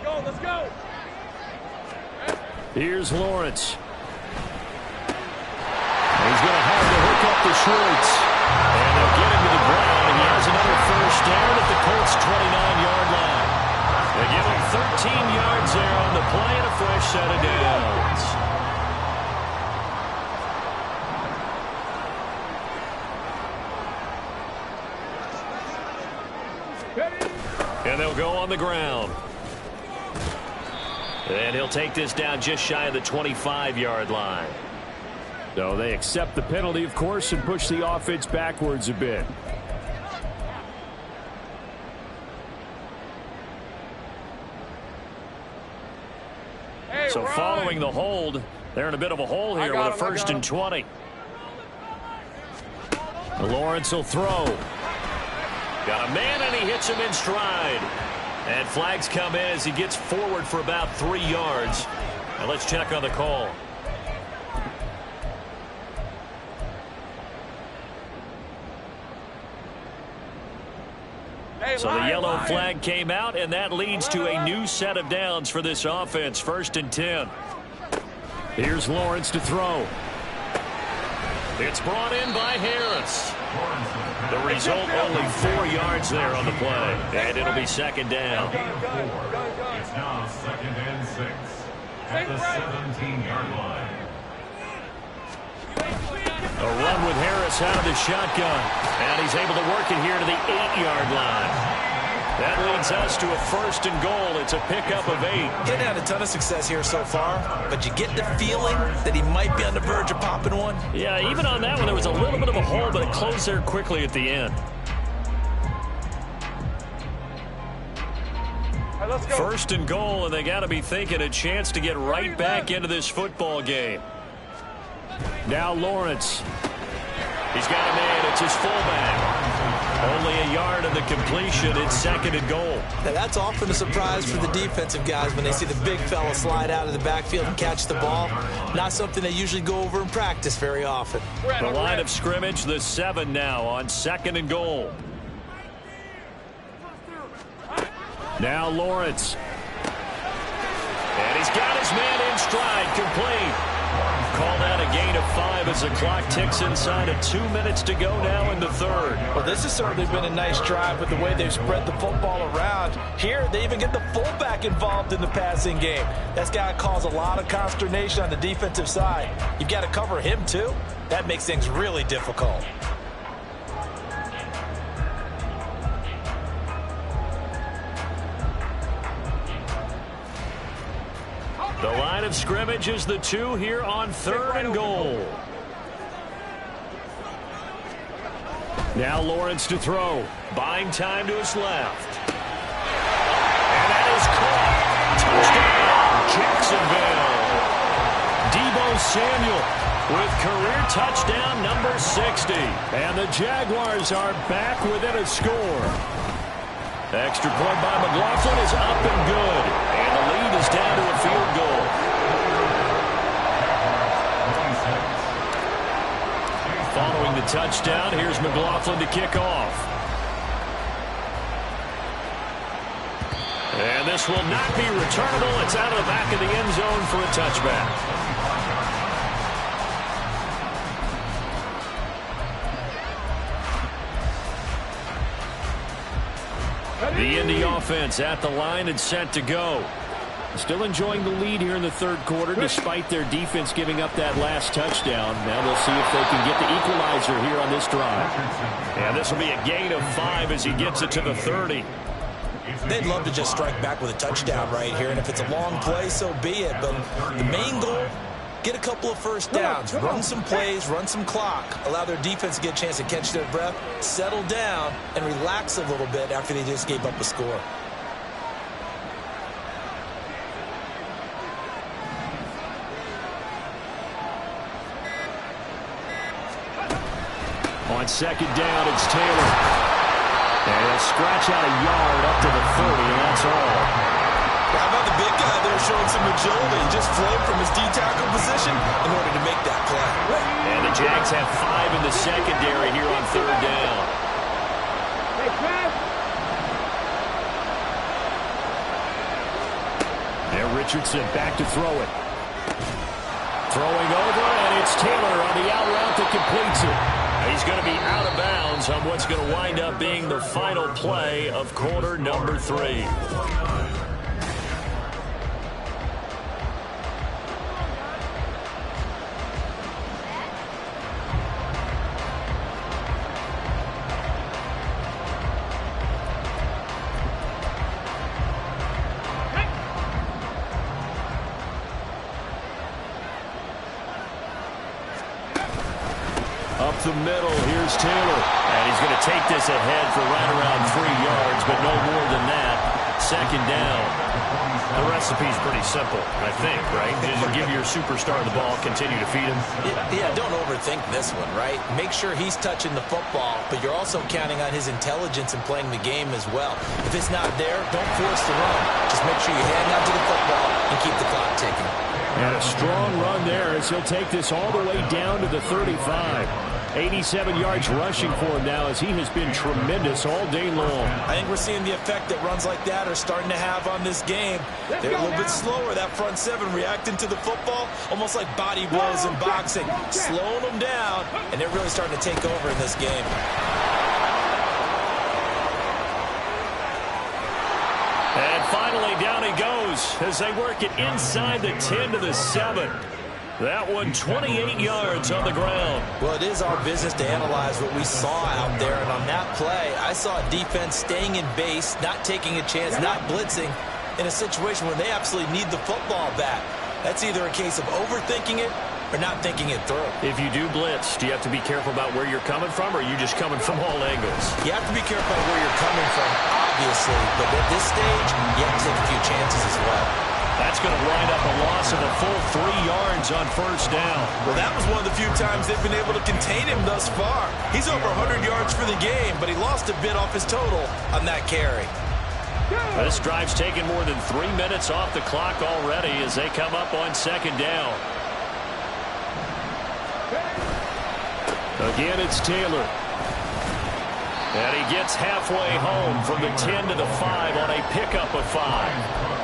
Speaker 5: Go, let's go.
Speaker 1: Here's Lawrence. He's going to have to hook up to Schwartz. And they'll get him to the ground, and he has another first down at the Colts' 29-yard line. They give him 13 yards there on the play and a fresh set of downs. And they'll go on the ground. And he'll take this down just shy of the 25-yard line. So they accept the penalty, of course, and push the offense backwards a bit. So following the hold, they're in a bit of a hole here with a first and 20. Lawrence will throw. Got a man, and he hits him in stride. And flags come in as he gets forward for about 3 yards. Now let's check on the call. So the yellow flag came out, and that leads to a new set of downs for this offense. First and 10. Here's Lawrence to throw. It's brought in by Harris. The result, only 4 yards there on the play. And it'll be second down.
Speaker 2: It's now second and 6 at the 17-yard line.
Speaker 1: A run with Harris out of the shotgun. And he's able to work it here to the 8-yard line. That leads us to a first and goal. It's a pickup of 8.
Speaker 3: He hadn't had a ton of success here so far, but you get the feeling that he might be on the verge of popping one.
Speaker 1: Yeah, even on that one, there was a little bit of a hole, but it closed there quickly at the end.
Speaker 5: Right, let's go.
Speaker 1: First and goal, and they got to be thinking a chance to get right back into this football game. Now Lawrence. He's got a man. It's his fullback. Only a yard of the completion. It's 2nd and goal.
Speaker 3: Now, that's often a surprise for the defensive guys when they see the big fella slide out of the backfield and catch the ball. Not something they usually go over in practice very often.
Speaker 1: The line of scrimmage, the 7 now on 2nd and goal. Now Lawrence. And he's got his man in stride, complete. Called out a gain of 5 as the clock ticks inside of 2 minutes to go now in the 3rd.
Speaker 3: Well, this has certainly been a nice drive with the way they've spread the football around. Here, they even get the fullback involved in the passing game. That's got to cause a lot of consternation on the defensive side. You've got to cover him, too. That makes things really difficult.
Speaker 1: The line of scrimmage is the 2 here on 3rd and goal. Now Lawrence to throw. Buying time to his left. And that is caught. Touchdown, Jacksonville. Deebo Samuel with career touchdown number 60. And the Jaguars are back within a score. Extra point by McLaughlin is up and good. And the lead is down to a field goal. Following the touchdown, here's McLaughlin to kick off. And this will not be returnable. It's out of the back of the end zone for a touchback. The Indy offense at the line and set to go. Still enjoying the lead here in the 3rd quarter despite their defense giving up that last touchdown. Now they'll see if they can get the equalizer here on this drive. And this will be a gain of 5 as he gets it to the 30.
Speaker 3: They'd love to just strike back with a touchdown right here, and if it's a long play, so be it. But the main goal, get a couple of first downs, run some plays, run some clock, allow their defense to get a chance to catch their breath, settle down, and relax a little bit after they just gave up a score.
Speaker 1: On 2nd down, it's Taylor. And he'll scratch out a yard up to the 30, and that's all.
Speaker 3: How about the big guy there showing some agility, just flowed from his D-tackle position in order to make that play.
Speaker 1: And the Jags have 5 in the secondary here on 3rd down. There, Richardson back to throw it. Throwing over, and it's Taylor on the out route that completes it. He's going to be out of bounds on what's going to wind up being the final play of quarter number 3. Up the middle, here's Taylor. And he's going to take this ahead for right around 3 yards, but no more than that. 2nd down. The recipe's pretty simple, I think, right? Just give your superstar the ball, continue to feed him.
Speaker 3: Yeah, don't overthink this one, right? Make sure he's touching the football, but you're also counting on his intelligence in playing the game as well. If it's not there, don't force the run. Just make sure you hang on to the football and keep the clock ticking.
Speaker 1: And a strong run there as he'll take this all the way down to the 35. 87 yards rushing for him now as he has been tremendous all day long.
Speaker 3: I think we're seeing the effect that runs like that are starting to have on this game. They're a little bit slower, that front 7 reacting to the football, almost like body blows in boxing, slowing them down, and they're really starting to take over in this game.
Speaker 1: And finally, down he goes as they work it inside the 10 to the 7. That one 28 yards on the ground.
Speaker 3: Well, it is our business to analyze what we saw out there, and on that play, I saw a defense staying in base, not taking a chance, not blitzing, in a situation where they absolutely need the football back. That's either a case of overthinking it or not thinking it through.
Speaker 1: If you do blitz, do you have to be careful about where you're coming from, or are you just coming from all angles?
Speaker 3: You have to be careful about where you're coming from, obviously, but at this stage, you have to take a few chances as well.
Speaker 1: That's going to wind up a loss of a full 3 yards on first down.
Speaker 4: Well, that was one of the few times they've been able to contain him thus far. He's over 100 yards for the game, but he lost a bit off his total on that carry.
Speaker 1: This drive's taken more than 3 minutes off the clock already as they come up on second down. Again, it's Taylor. And he gets halfway home from the 10 to the 5 on a pickup of 5.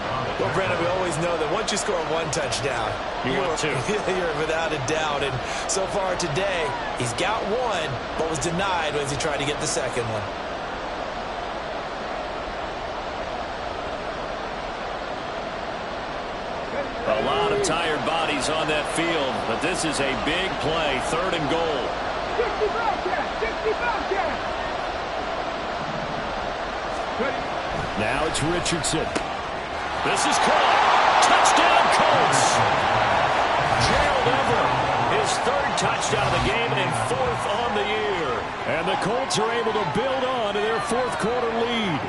Speaker 4: Well, Brennan, we always know that once you score 1 touchdown,
Speaker 1: you want 2.
Speaker 4: You're without a doubt. And so far today, he's got 1, but was denied as he tried to get the second one.
Speaker 1: A lot of tired bodies on that field, but this is a big play, 3rd and goal.
Speaker 5: 60
Speaker 6: Now it's Richardson.
Speaker 1: This is caught. Touchdown, Colts. Gerald Everett, his 3rd touchdown of the game and 4th on the year.
Speaker 6: And the Colts are able to build on to their 4th quarter lead.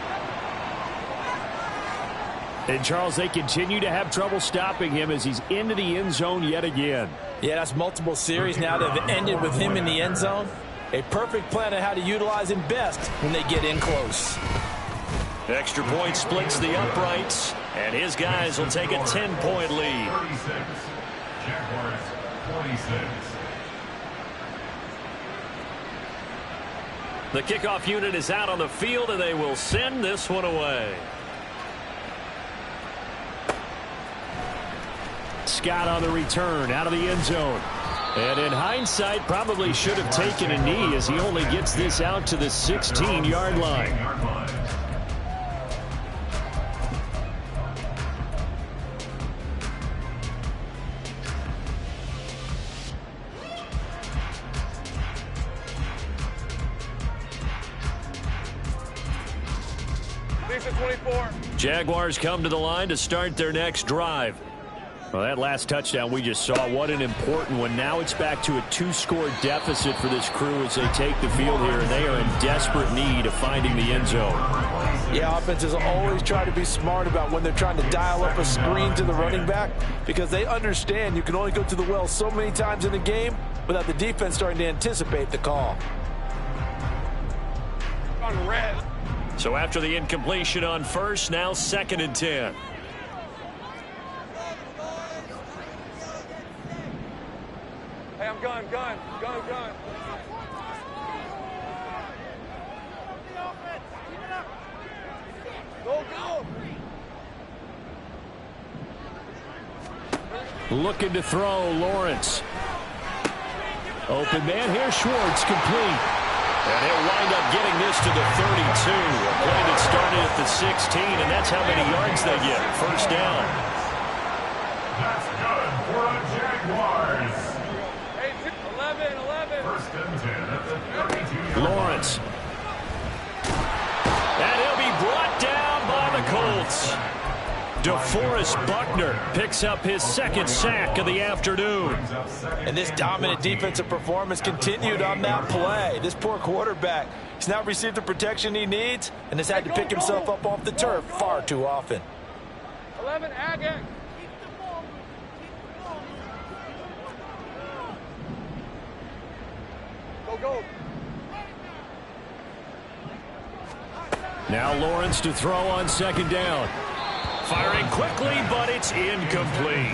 Speaker 6: And, Charles, they continue to have trouble stopping him as he's into the end zone yet again.
Speaker 4: Yeah, that's multiple series now that have ended with him in the end zone. A perfect plan on how to utilize him best when they get in close.
Speaker 1: Extra point splits the uprights, and his guys will take a 10-point lead.
Speaker 2: 36. Jaguars 26.
Speaker 1: The kickoff unit is out on the field, and they will send this one away.
Speaker 6: Scott on the return out of the end zone. And in hindsight, probably should have taken a knee as he only gets this out to the 16-yard line.
Speaker 1: Jaguars come to the line to start their next drive. Well, that last touchdown we just saw, what an important one. Now it's back to a 2-score deficit for this crew as they take the field here, and they are in desperate need of finding the end zone.
Speaker 4: Yeah, offenses always try to be smart about when they're trying to dial up a screen to the running back because they understand you can only go to the well so many times in the game without the defense starting to anticipate the call.
Speaker 5: On red.
Speaker 1: So after the incompletion on first, now 2nd and 10.
Speaker 5: Hey, I'm gun. Go.
Speaker 6: Looking to throw, Lawrence. Open man here, Schwartz, complete.
Speaker 1: And he'll wind up getting this to the 32. A play that started at the 16, and that's how many yards they get. First down.
Speaker 2: That's good for the Jaguars.
Speaker 5: Hey, 11.
Speaker 2: 1st and 10 at the 32.
Speaker 1: Lawrence. And he'll be brought down by the Colts. DeForest Buckner picks up his 2nd sack of the afternoon.
Speaker 4: And this dominant defensive performance continued on that play. This poor quarterback, he's now received the protection he needs and has had to pick himself up off the turf far too often.
Speaker 5: 11, Aggie. Go.
Speaker 6: Now Lawrence to throw on 2nd down.
Speaker 1: Firing quickly, but it's incomplete.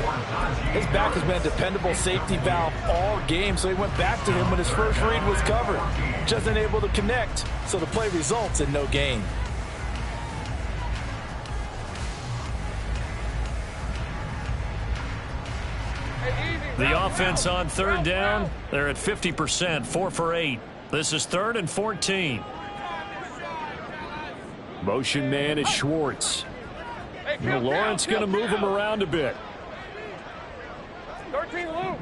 Speaker 4: His back has been a dependable safety valve all game, so he went back to him when his first read was covered. Just unable to connect, so the play results in no gain.
Speaker 1: The offense on 3rd down, they're at 50%, 4 for 8. This is 3rd and 14.
Speaker 6: Motion man is Schwartz. Lawrence going to move him around a bit.
Speaker 5: 13, Lou.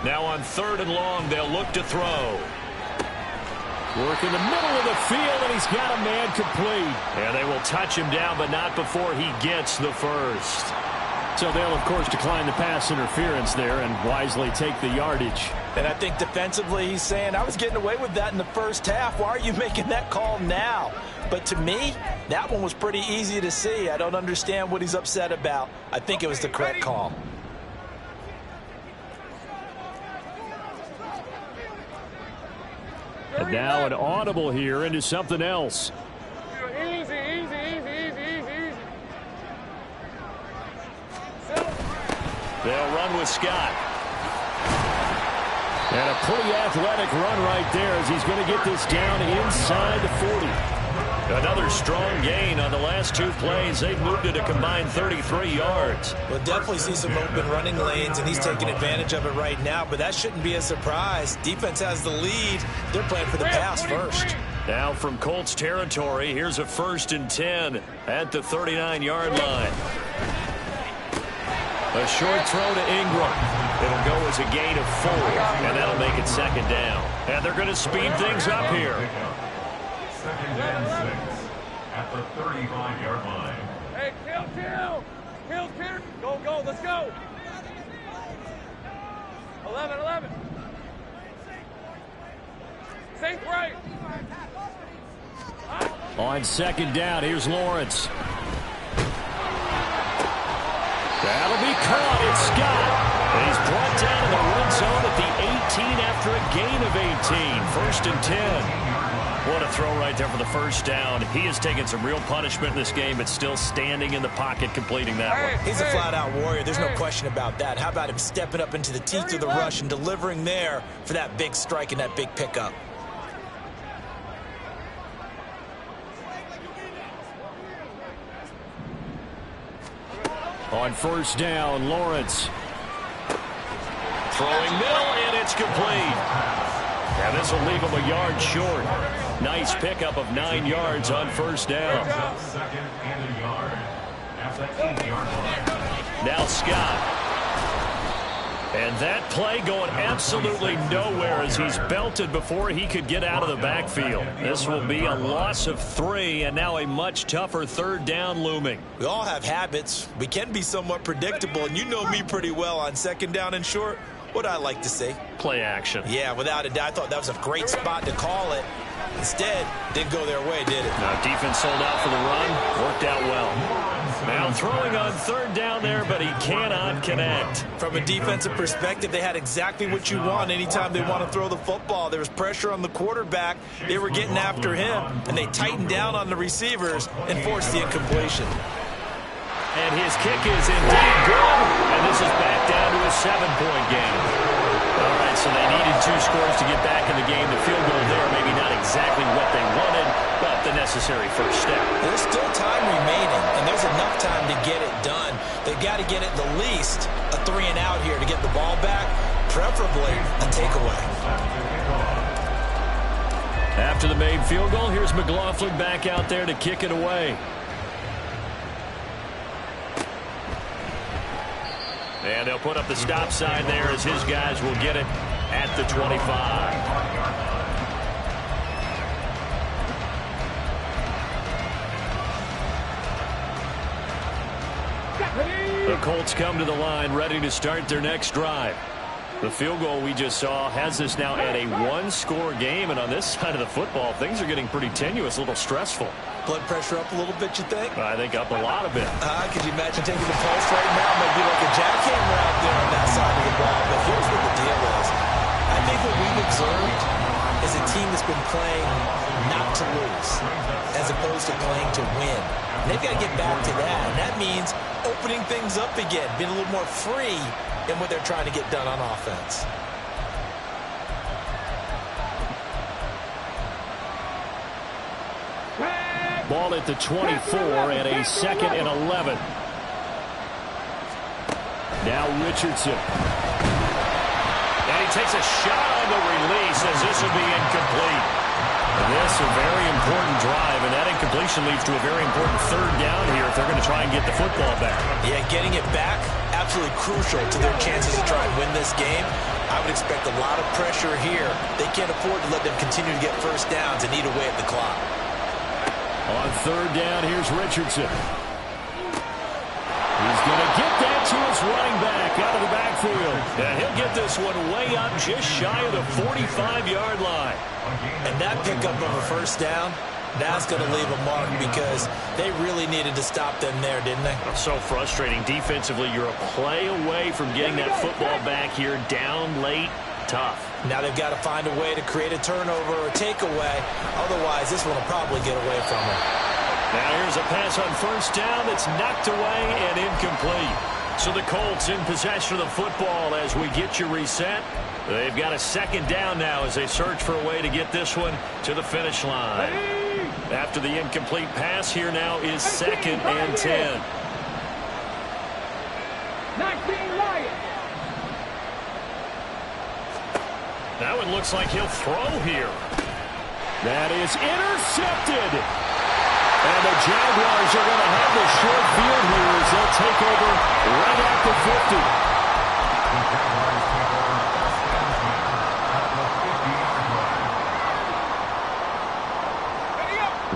Speaker 1: Now on 3rd and long, they'll look to throw.
Speaker 6: Work in the middle of the field, and he's got a man complete.
Speaker 1: And they will touch him down, but not before he gets the first.
Speaker 6: So they'll, of course, decline the pass interference there and wisely take the yardage.
Speaker 4: And I think defensively he's saying, I was getting away with that in the first half. Why are you making that call now? But to me, that one was pretty easy to see. I don't understand what he's upset about. I think it was the correct call.
Speaker 6: And now an audible here into something else.
Speaker 5: Easy, easy, easy, easy, easy, easy.
Speaker 1: They'll run with Scott.
Speaker 6: And a pretty athletic run right there as he's going to get this down inside the 40.
Speaker 1: Another strong gain on the last 2 plays. They've moved it a combined 33 yards.
Speaker 4: We'll definitely see some open running lanes, and he's taking advantage of it right now, but that shouldn't be a surprise. Defense has the lead. They're playing for the pass first.
Speaker 1: Now from Colts territory, here's a 1st and 10 at the 39-yard line. A short throw to Ingram. It'll go as a gain of 4, and that'll make it 2nd down. And they're going to speed things up here.
Speaker 2: 2nd and 6 at the 35-yard line.
Speaker 5: Hey, kill. Go, go, let's go. 11. Safe right.
Speaker 6: On 2nd down, here's Lawrence. That'll be caught. It's Scott. And he's brought down in the red zone at the 18 after a gain of 18. 1st and 10.
Speaker 1: What a throw right there for the 1st down. He has taken some real punishment in this game, but still standing in the pocket, completing that one.
Speaker 4: He's a flat-out warrior. There's no question about that. How about him stepping up into the teeth of the rush and delivering there for that big strike and that big pickup?
Speaker 6: On 1st down, Lawrence.
Speaker 1: Throwing middle, and it's complete. And this will leave him a yard short. Nice pickup of 9 yards on 1st down.
Speaker 2: 2nd and a yard at the 8-yard line.
Speaker 1: Now Scott. And that play going absolutely nowhere as he's belted before he could get out of the backfield. This will be a loss of 3, and now a much tougher 3rd down looming.
Speaker 4: We all have habits. We can be somewhat predictable, and you know me pretty well on 2nd down and short. What I like to see.
Speaker 1: Play action.
Speaker 4: Yeah, without a doubt. I thought that was a great spot to call it. Instead, didn't go their way, did it?
Speaker 1: Now defense sold out for the run. Worked out well. Now throwing on 3rd down there, but he cannot connect.
Speaker 4: From a defensive perspective, they had exactly what you want anytime they want to throw the football. There was pressure on the quarterback. They were getting after him, and they tightened down on the receivers and forced the incompletion.
Speaker 1: And his kick is indeed good, and this is back down to a 7-point game. All right, so they needed 2 scores to get back in the game. The field goal there, maybe not exactly what they wanted, but the necessary first step.
Speaker 4: There's still time remaining, and there's enough time to get it done. They've got to get at the least a 3-and-out here to get the ball back, preferably a takeaway.
Speaker 6: After the made field goal, here's McLaughlin back out there to kick it away.
Speaker 1: And they'll put up the stop sign there as his guys will get it at the 25. The Colts come to the line ready to start their next drive. The field goal we just saw has us now at a 1-score game, and on this side of the football, things are getting pretty tenuous, a little stressful.
Speaker 4: Blood pressure up a little bit, you think?
Speaker 1: I think up a lot of it.
Speaker 4: Could you imagine taking the pulse right now? Might be like a jackhammer out there on that side of the ball. But here's what the deal is. I think what we've observed is a team that's been playing not to lose as opposed to playing to win. And they've got to get back to that. And that means opening things up again, being a little more free in what they're trying to get done on offense.
Speaker 6: Ball at the 24 and a 2nd and 11. Now Richardson.
Speaker 1: And he takes a shot on the release as this will be incomplete. This a very important drive, and that incompletion leads to a very important 3rd down here if they're going to try and get the football back.
Speaker 4: Yeah, getting it back, absolutely crucial to their chances to try and win this game. I would expect a lot of pressure here. They can't afford to let them continue to get 1st downs and eat away at the clock.
Speaker 6: On 3rd down, here's Richardson. He's
Speaker 1: going to get that to his running back out of the backfield. And he'll get this one way up just shy of the 45-yard line.
Speaker 4: And that pickup of a first down, that's going to leave a mark because they really needed to stop them there, didn't they?
Speaker 1: So frustrating. Defensively, you're a play away from getting that football back here down late. Tough.
Speaker 4: Now they've got to find a way to create a turnover or takeaway. Otherwise, this one will probably get away from them.
Speaker 1: Now here's a pass on first down that's knocked away and incomplete. So the Colts in possession of the football as we get you reset. They've got a second down now as they search for a way to get this one to the finish line. After the incomplete pass, here now is 2nd and 10.
Speaker 5: 19 Lions.
Speaker 1: That one looks like he'll throw here. That is intercepted. And the Jaguars are going to have the short field here as they'll take over right at the 50.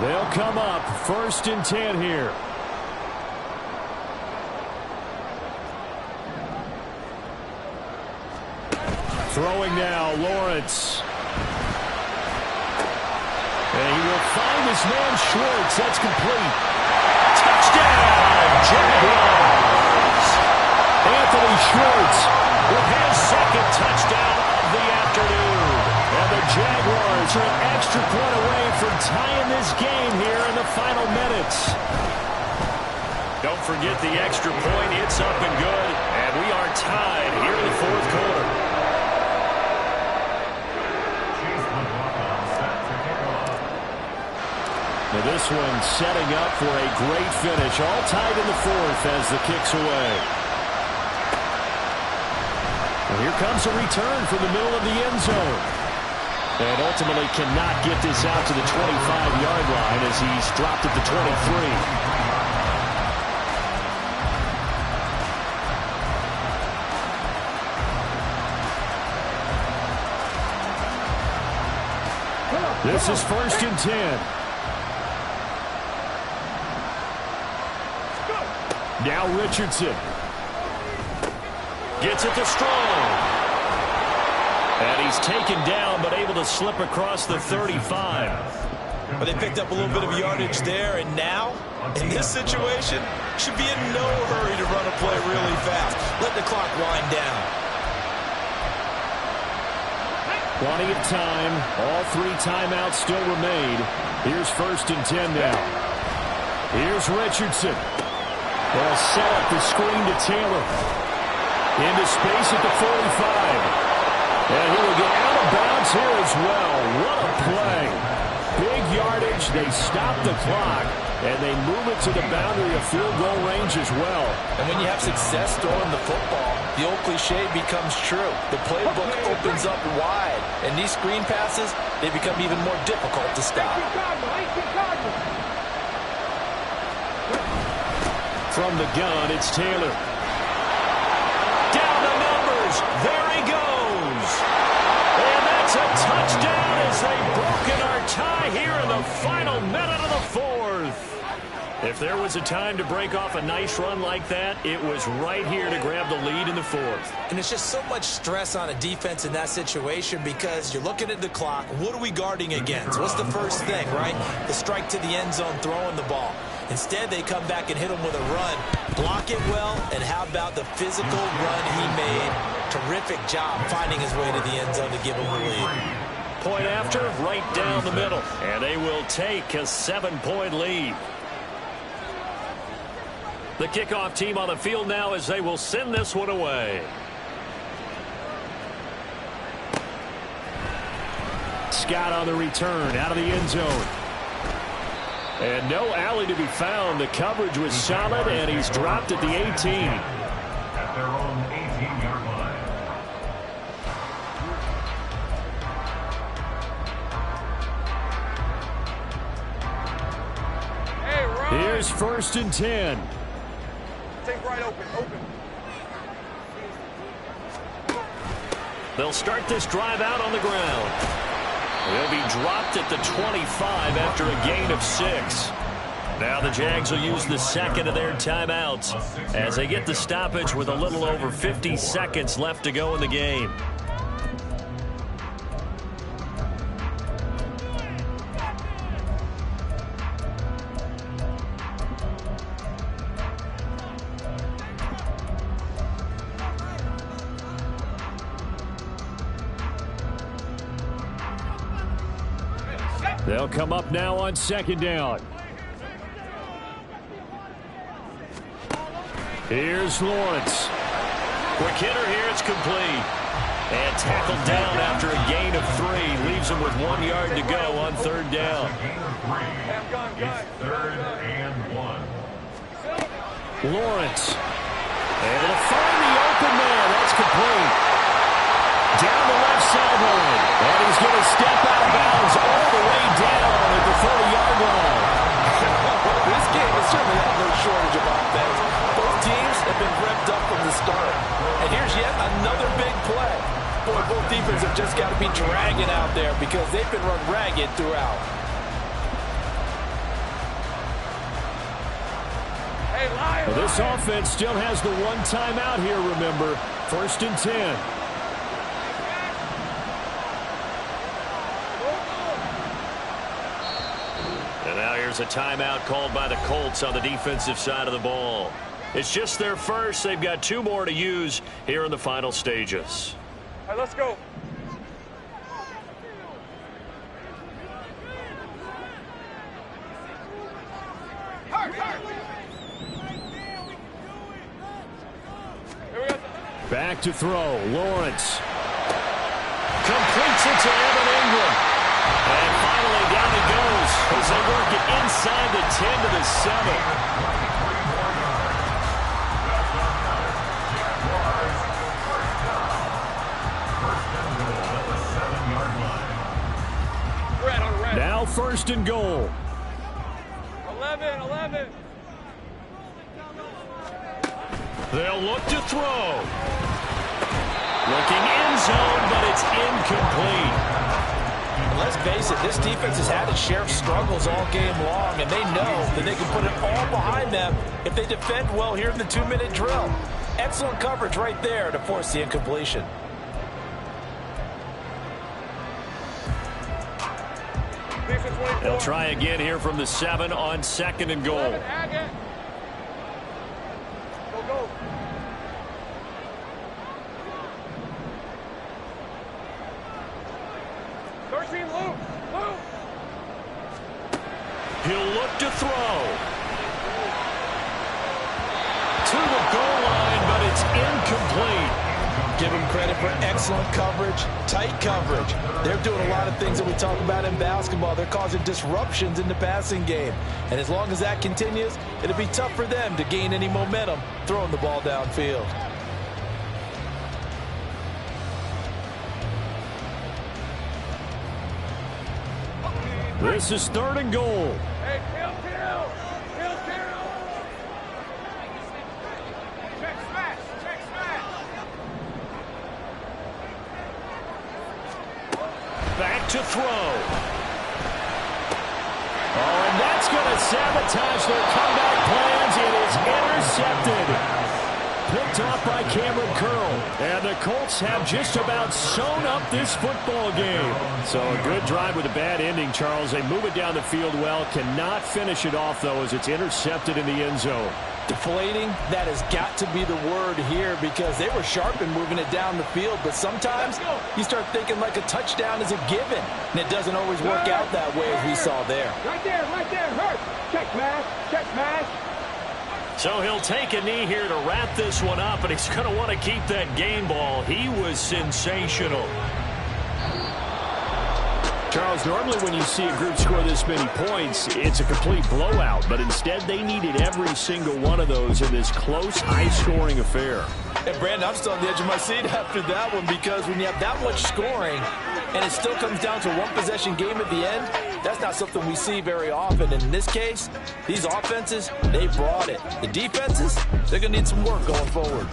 Speaker 1: They'll come up 1st and 10 here. Throwing now, Lawrence. And he will find his man Schwartz. That's complete. Touchdown, Jaguars. Anthony Schwartz with his 2nd touchdown of the afternoon. And the Jaguars are an extra point away from tying this game here in the final minutes. Don't forget the extra point. It's up and good. And we are tied here in the 4th quarter. Now this one setting up for a great finish. All tied in the 4th as the kick's away. And here comes a return from the middle of the end zone. And ultimately cannot get this out to the 25-yard line as he's dropped at the 23. This is 1st and 10. Now Richardson. Gets it to Strong. And he's taken down but able to slip across the 35.
Speaker 4: But they picked up a little bit of yardage there, and now, in this situation, should be in no hurry to run a play really fast. Let the clock wind down.
Speaker 1: Plenty of time. All 3 timeouts still remain. Here's 1st and 10 now. Here's Richardson. They'll set up the screen to Taylor. Into space at the 45. And he will get out of bounds here as well. What a play. Big yardage. They stop the clock. And they move it to the boundary of field goal range as well.
Speaker 4: And when you have success throwing the football, the old cliche becomes true. The playbook opens up wide. And these screen passes, they become even more difficult to stop.
Speaker 1: From the gun, it's Taylor. Down the numbers. There he goes. And that's a touchdown as they've broken our tie here in the final minute of the 4th. If there was a time to break off a nice run like that, it was right here to grab the lead in the 4th.
Speaker 4: And it's just so much stress on a defense in that situation because you're looking at the clock. What are we guarding against? What's the first thing, right? The strike to the end zone, throwing the ball. Instead, they come back and hit him with a run. Block it well, and how about the physical run he made? Terrific job finding his way to the end zone to give him the lead.
Speaker 1: Point after, right down the middle. And they will take a 7-point lead. The kickoff team on the field now as they will send this one away. Scott on the return out of the end zone. And no alley to be found. The coverage was solid, and he's dropped at the 18.
Speaker 2: At their own 18-yard line.
Speaker 5: Hey, Ron.
Speaker 1: Here's 1st and 10.
Speaker 5: Take right open.
Speaker 1: They'll start this drive out on the ground. They'll be dropped at the 25 after a gain of 6. Now the Jags will use the second of their timeouts as they get the stoppage with a little over 50 seconds left to go in the game.
Speaker 6: They'll come up now on second down. Here's Lawrence.
Speaker 1: Quick hitter here, it's complete. And tackled down after a gain of 3. Leaves him with 1 yard to go on third down.
Speaker 2: It's 3rd and 1.
Speaker 6: Lawrence able to find the open man. That's complete. Down the left sideline. And he's going to step out of bounds all the way down at the 30-yard line.
Speaker 4: This game has certainly had no shortage of offense. Both teams have been revved up from the start. And here's yet another big play. Boy, both defenses have just got to be dragging out there because they've been run ragged throughout.
Speaker 6: Well, this offense still has the one timeout here, remember. 1st and 10.
Speaker 1: And now here's a timeout called by the Colts on the defensive side of the ball. It's just their first. They've got 2 more to use here in the final stages.
Speaker 5: All right, let's go.
Speaker 6: Back to throw. Lawrence.
Speaker 1: Completes it to Evan Ingram. And finally down he goes as they work it inside the 10 to the 7.
Speaker 6: Now 1st and goal.
Speaker 5: 11.
Speaker 1: They'll look to throw. Looking end zone, but it's incomplete.
Speaker 4: Let's face it, this defense has had its share of struggles all game long, and they know that they can put it all behind them if they defend well here in the 2-minute drill. Excellent coverage right there to force the incompletion.
Speaker 1: They'll try again here from the 7 on 2nd and goal.
Speaker 5: Go. Luke.
Speaker 1: He'll look to throw. To the goal line, but it's incomplete.
Speaker 4: Give them credit for excellent coverage, tight coverage. They're doing a lot of things that we talk about in basketball. They're causing disruptions in the passing game. And as long as that continues, it'll be tough for them to gain any momentum throwing the ball downfield.
Speaker 6: This is 3rd and goal.
Speaker 5: Hey, kill. Check smash.
Speaker 1: Back to throw. Oh, and that's going to sabotage their comeback plans. It is intercepted. Picked off by Cameron Curl.
Speaker 6: And the Colts have just about sewn up this football game. So a good drive with a bad ending, Charles. They move it down the field well. Cannot finish it off, though, as it's intercepted in the end zone.
Speaker 4: Deflating, that has got to be the word here because they were sharp in moving it down the field. But sometimes you start thinking like a touchdown is a given. And it doesn't always work out that way as we saw there.
Speaker 5: Right there. Hurt. Check smash.
Speaker 1: So he'll take a knee here to wrap this one up, and he's going to want to keep that game ball. He was sensational.
Speaker 6: Charles, normally when you see a group score this many points, it's a complete blowout. But instead, they needed every single one of those in this close, high-scoring affair.
Speaker 4: And, Brandon, I'm still on the edge of my seat after that one because when you have that much scoring and it still comes down to one possession game at the end, that's not something we see very often. And in this case, these offenses, they brought it. The defenses, they're going to need some work going forward.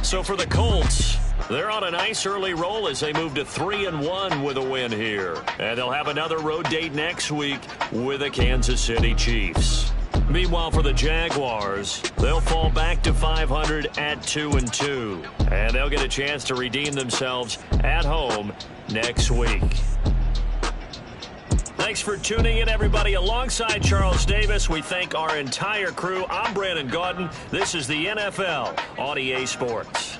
Speaker 1: So for the Colts, They're on a nice early roll as they move to 3-1 with a win here. And they'll have another road date next week with the Kansas City Chiefs. Meanwhile, for the Jaguars, they'll fall back to 500 at 2-2. And they'll get a chance to redeem themselves at home next week. Thanks for tuning in, everybody. Alongside Charles Davis, we thank our entire crew. I'm Brandon Gaudin. This is the NFL on EA Sports.